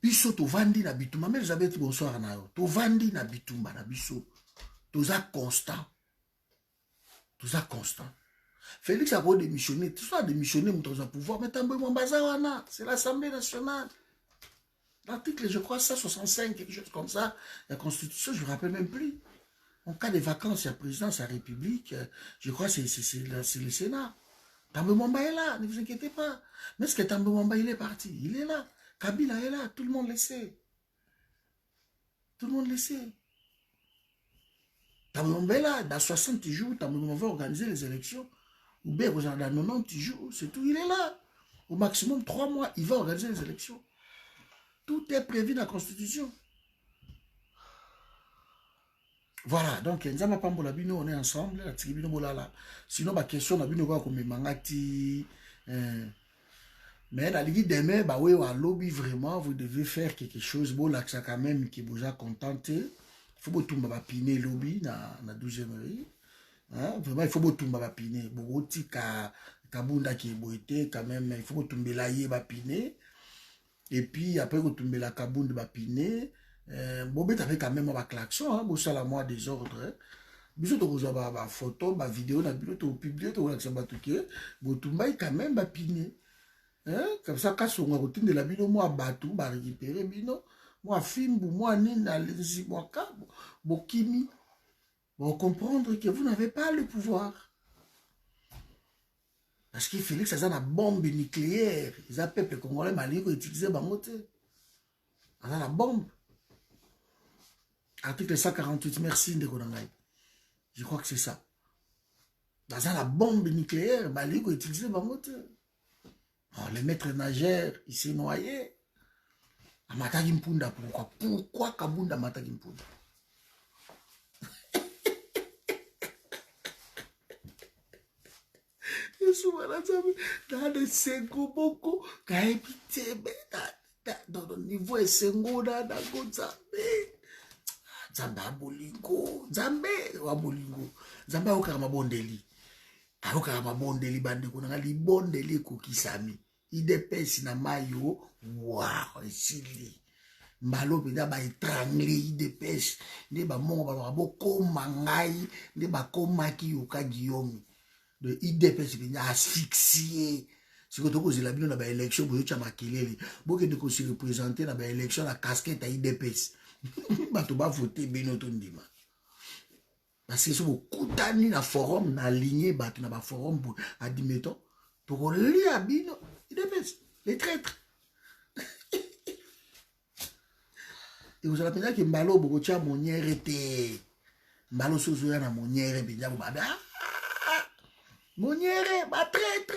biso to vandi na bitumba mais Elisabeth bonsoir na yo to vandi na bitumba na biso toza constant Félix a démissionné, tout ça a démissionné, dans un pouvoir, mais Tambo Mambazawana, c'est l'Assemblée nationale. L'article, je crois, 165, quelque chose comme ça, la Constitution, je ne me rappelle même plus. En cas de vacances, il y a président, c'est la République, je crois que c'est le Sénat. Tambo Mamba est là, ne vous inquiétez pas. Mais est-ce que Tambo Mamba, il est parti? Il est là. Kabila est là, tout le monde le sait. Tout le monde le sait. Tambo Mamba est là, dans 60 jours, Tambo Mamba va organiser les élections. Ou bien dans 90 jours, c'est tout, il est là. Au maximum 3 mois, il va organiser les élections. Tout est prévu dans la Constitution. Voilà, donc, Nzama Pambola Bino, on est ensemble, la tribune Bolala. Sinon, ma question, la Bino va comme Mangati. Mais la Ligue demain, bah oui, à lobby, vraiment, vous devez faire quelque chose. Bon, là, ça quand même, qui vous a contenté. Il faut que tout le piner lobby dans la 12e rue. Hein? Vraiment, il faut que tout le piner. Bon, Kabunda qui est boité, quand même, il faut que tout le monde piner. Et puis, après, que tout le monde Kabunda piner. Bon, mais t'avais quand même un klaxon, hein? Bon, ça, la moi, désordre. Hein? Biso to kozwa ba photo, ba vidéo na bilo to publier to la samba tuke, botumba quand même ba piner. Hein? Comme ça quand on a routine de la bino moi batu ba récupérer bino, moi film moi nina les moi ka bokimi. Bon comprendre que vous n'avez pas le pouvoir. Parce que Félix a une bombe nucléaire, ils appellent peuple congolais mali ko utiliser bangote. On a la bombe. Article 148, merci Ndekonangai. Je crois que c'est ça. Dans la bombe nucléaire, Mali a utilisé ma moteur. Oh, le maître nageur, il s'est noyé. Amatagi Mpunda, pourquoi? Pourquoi Kabunda Matagi Mpunda? Dans le Sengo Boko, dans le niveau Sengo, dans Zamba Bolingo, Zambe Wabolingo, Zamba Okarabondeli. Aoka mabondeli bandeko na libondeli kokisami idepesi na mayo wow esili mbalo penda ba étranglé idepesi nde ba mongo ba bokoma ngai nde ba komaki yoka Guillaume de idepesi penda asphyxié siko toko zela bino na ba élection boyo cha makelele boke de ko se représenter na ba élection na casquette à idepesi bato ba voter bino to ndima. Parce que si vous coutez dans forum, dans la lignée, dans le forum, admettons, pour lire à Bino, les traîtres. Et vous allez dire que Mbalo, vous avez mon été. Mbalo, vous avez mon été. Mon été, ma traître,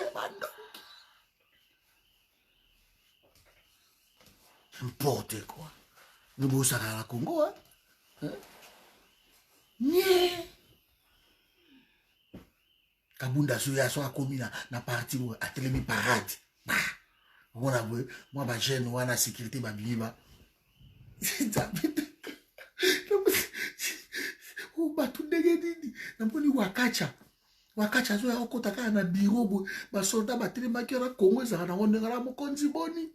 n'importe quoi. Nous sommes à la Congo, hein? Nye Kabunda suya so akomi na parti a telemi parade bah on boy moi ba jeune wana sécurité ba biba o ba tout ndenge nini na mponi wakacha zo ya okota kaka na bureau bo ba soldat ba telema kera Congo za na ngonde ngala mokonzi boni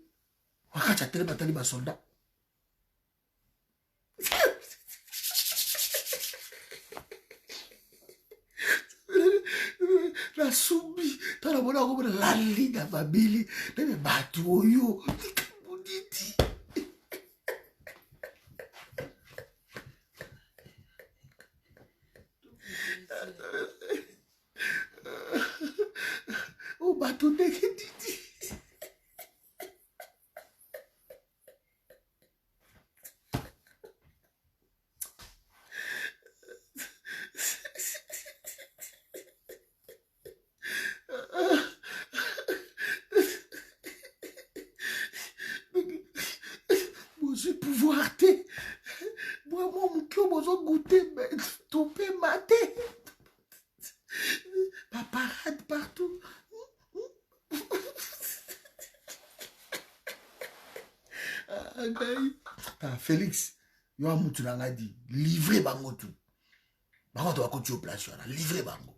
wakacha telema tali ba soldat la soubi tala bona ko la liga babili nebe batu oyo buditi o batu ndeke didi pouvoir te moi mon cœur besoin goûter topé maté paparade partout Félix yo amutu nanga di livrer bango tout bango to bakoti au place wana livrer bango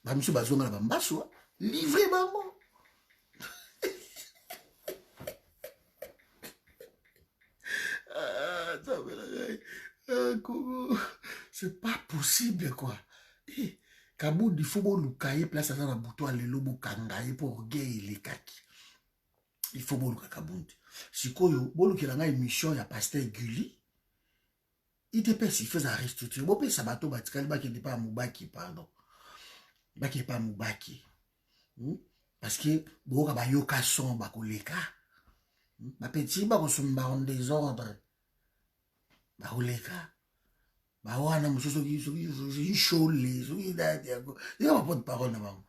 bamiso bazonga na bambaso livrer bango. C'est pas possible, quoi. Et Kabundi, il faut que place à la bouton le lobo kangaye pour gay les kaki. Il faut que Kabundi. Si koyo, bolu qui a émission ya pasteur Gulli, il te pèse, il fait un restructure. Bon, peut sabato batikali baki n'est pas Moubaki, pardon. Baki pas Moubaki. Parce que boka ba yoka son bako leka. Ma petit bako sumba en désordre. Bako leka. Ba wana musoso ki chole, so ki date yako. Il y a pas de parole na bango.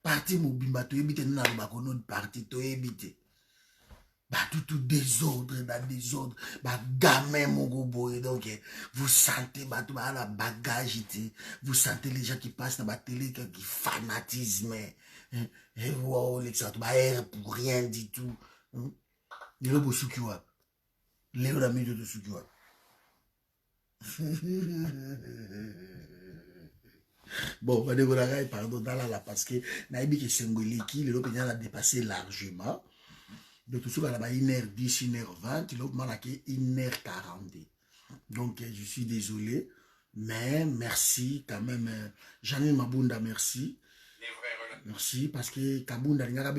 Parti mobimba to ebite na bako non parti to ebite. Bah tout désordre, dans désordre, bah gamin mon gobo, donc vous sentez bah tout bah la bagage, vous sentez les gens qui passent dans la télé qui fanatisme, et wow les gens bah air pour rien du tout, les robots soukiwa, les robots d'amis de soukiwa. Bon, bah de pardon dans là parce que naïbi que Sengoleki, les robots a dépassé largement. De tout ça, il y a 1h10, 1h20, il y a 1h40. Donc, je suis désolé, mais merci quand même. Janine Mabunda, merci. Merci, parce que Kabunda, il y a un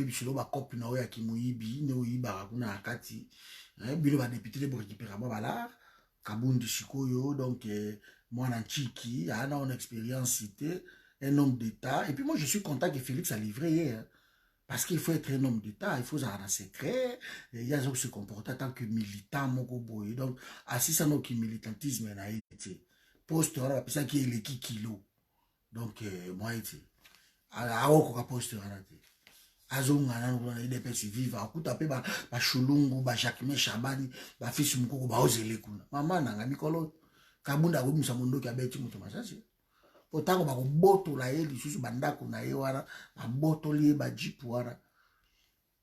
copine qui a akati. Bilo va député pour récupérer ma Kabundi Shikoyo, donc, moi, Nanchiki, a une expérience cité, un homme d'État. Et puis, moi, je suis content que Félix a livré. Parce qu'il faut être un homme d'État, il faut avoir un secret, il y a qui se comporter en tant que militant, donc, si ça n'a aucun militantisme, il a été. Poste, on a ça qui est les kilos. Donc, moi, il était. Alors, on a poste, on a été. Azonga, on a des personnes vivantes, on a tapé, Chulungu, Jacquemin Chabani, fils Mukoko, Ozele Kuna. Maman, n'a Nicolo, Kabunda, Musamundo, qui a bêti, Moutomasasi. Otango ba boto la ye lisusu bandako na ye wana ba boto li ba jeep wana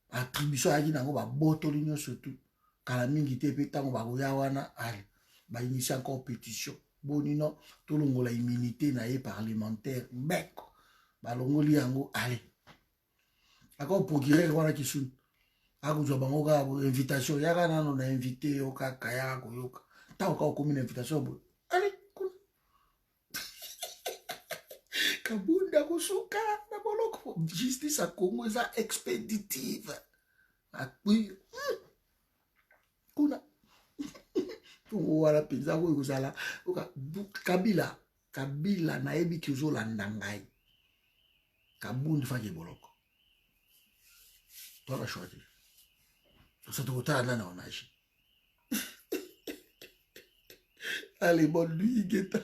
attribution ya nango ba boto li nyonso tout kala mingi te pe tango ba ya wana ale ba initier encore pétition bonino to longola immunité na ye parlementaire beko ba longoli yango ale ako procureur wana kisun akuzwa bango ka invitation ya kana no na invité yo ka kaya ko yoka ta ko komi na invitation bo ale Kabunda kusuka na boloko justice à Congo eza expéditive apui kuna pour wala penza ko kozala Kabila na yebi ki ozolanda ngai Kabunda faki boloko toi la choisi ça te kotala na onage allez bonne nuit Guetta.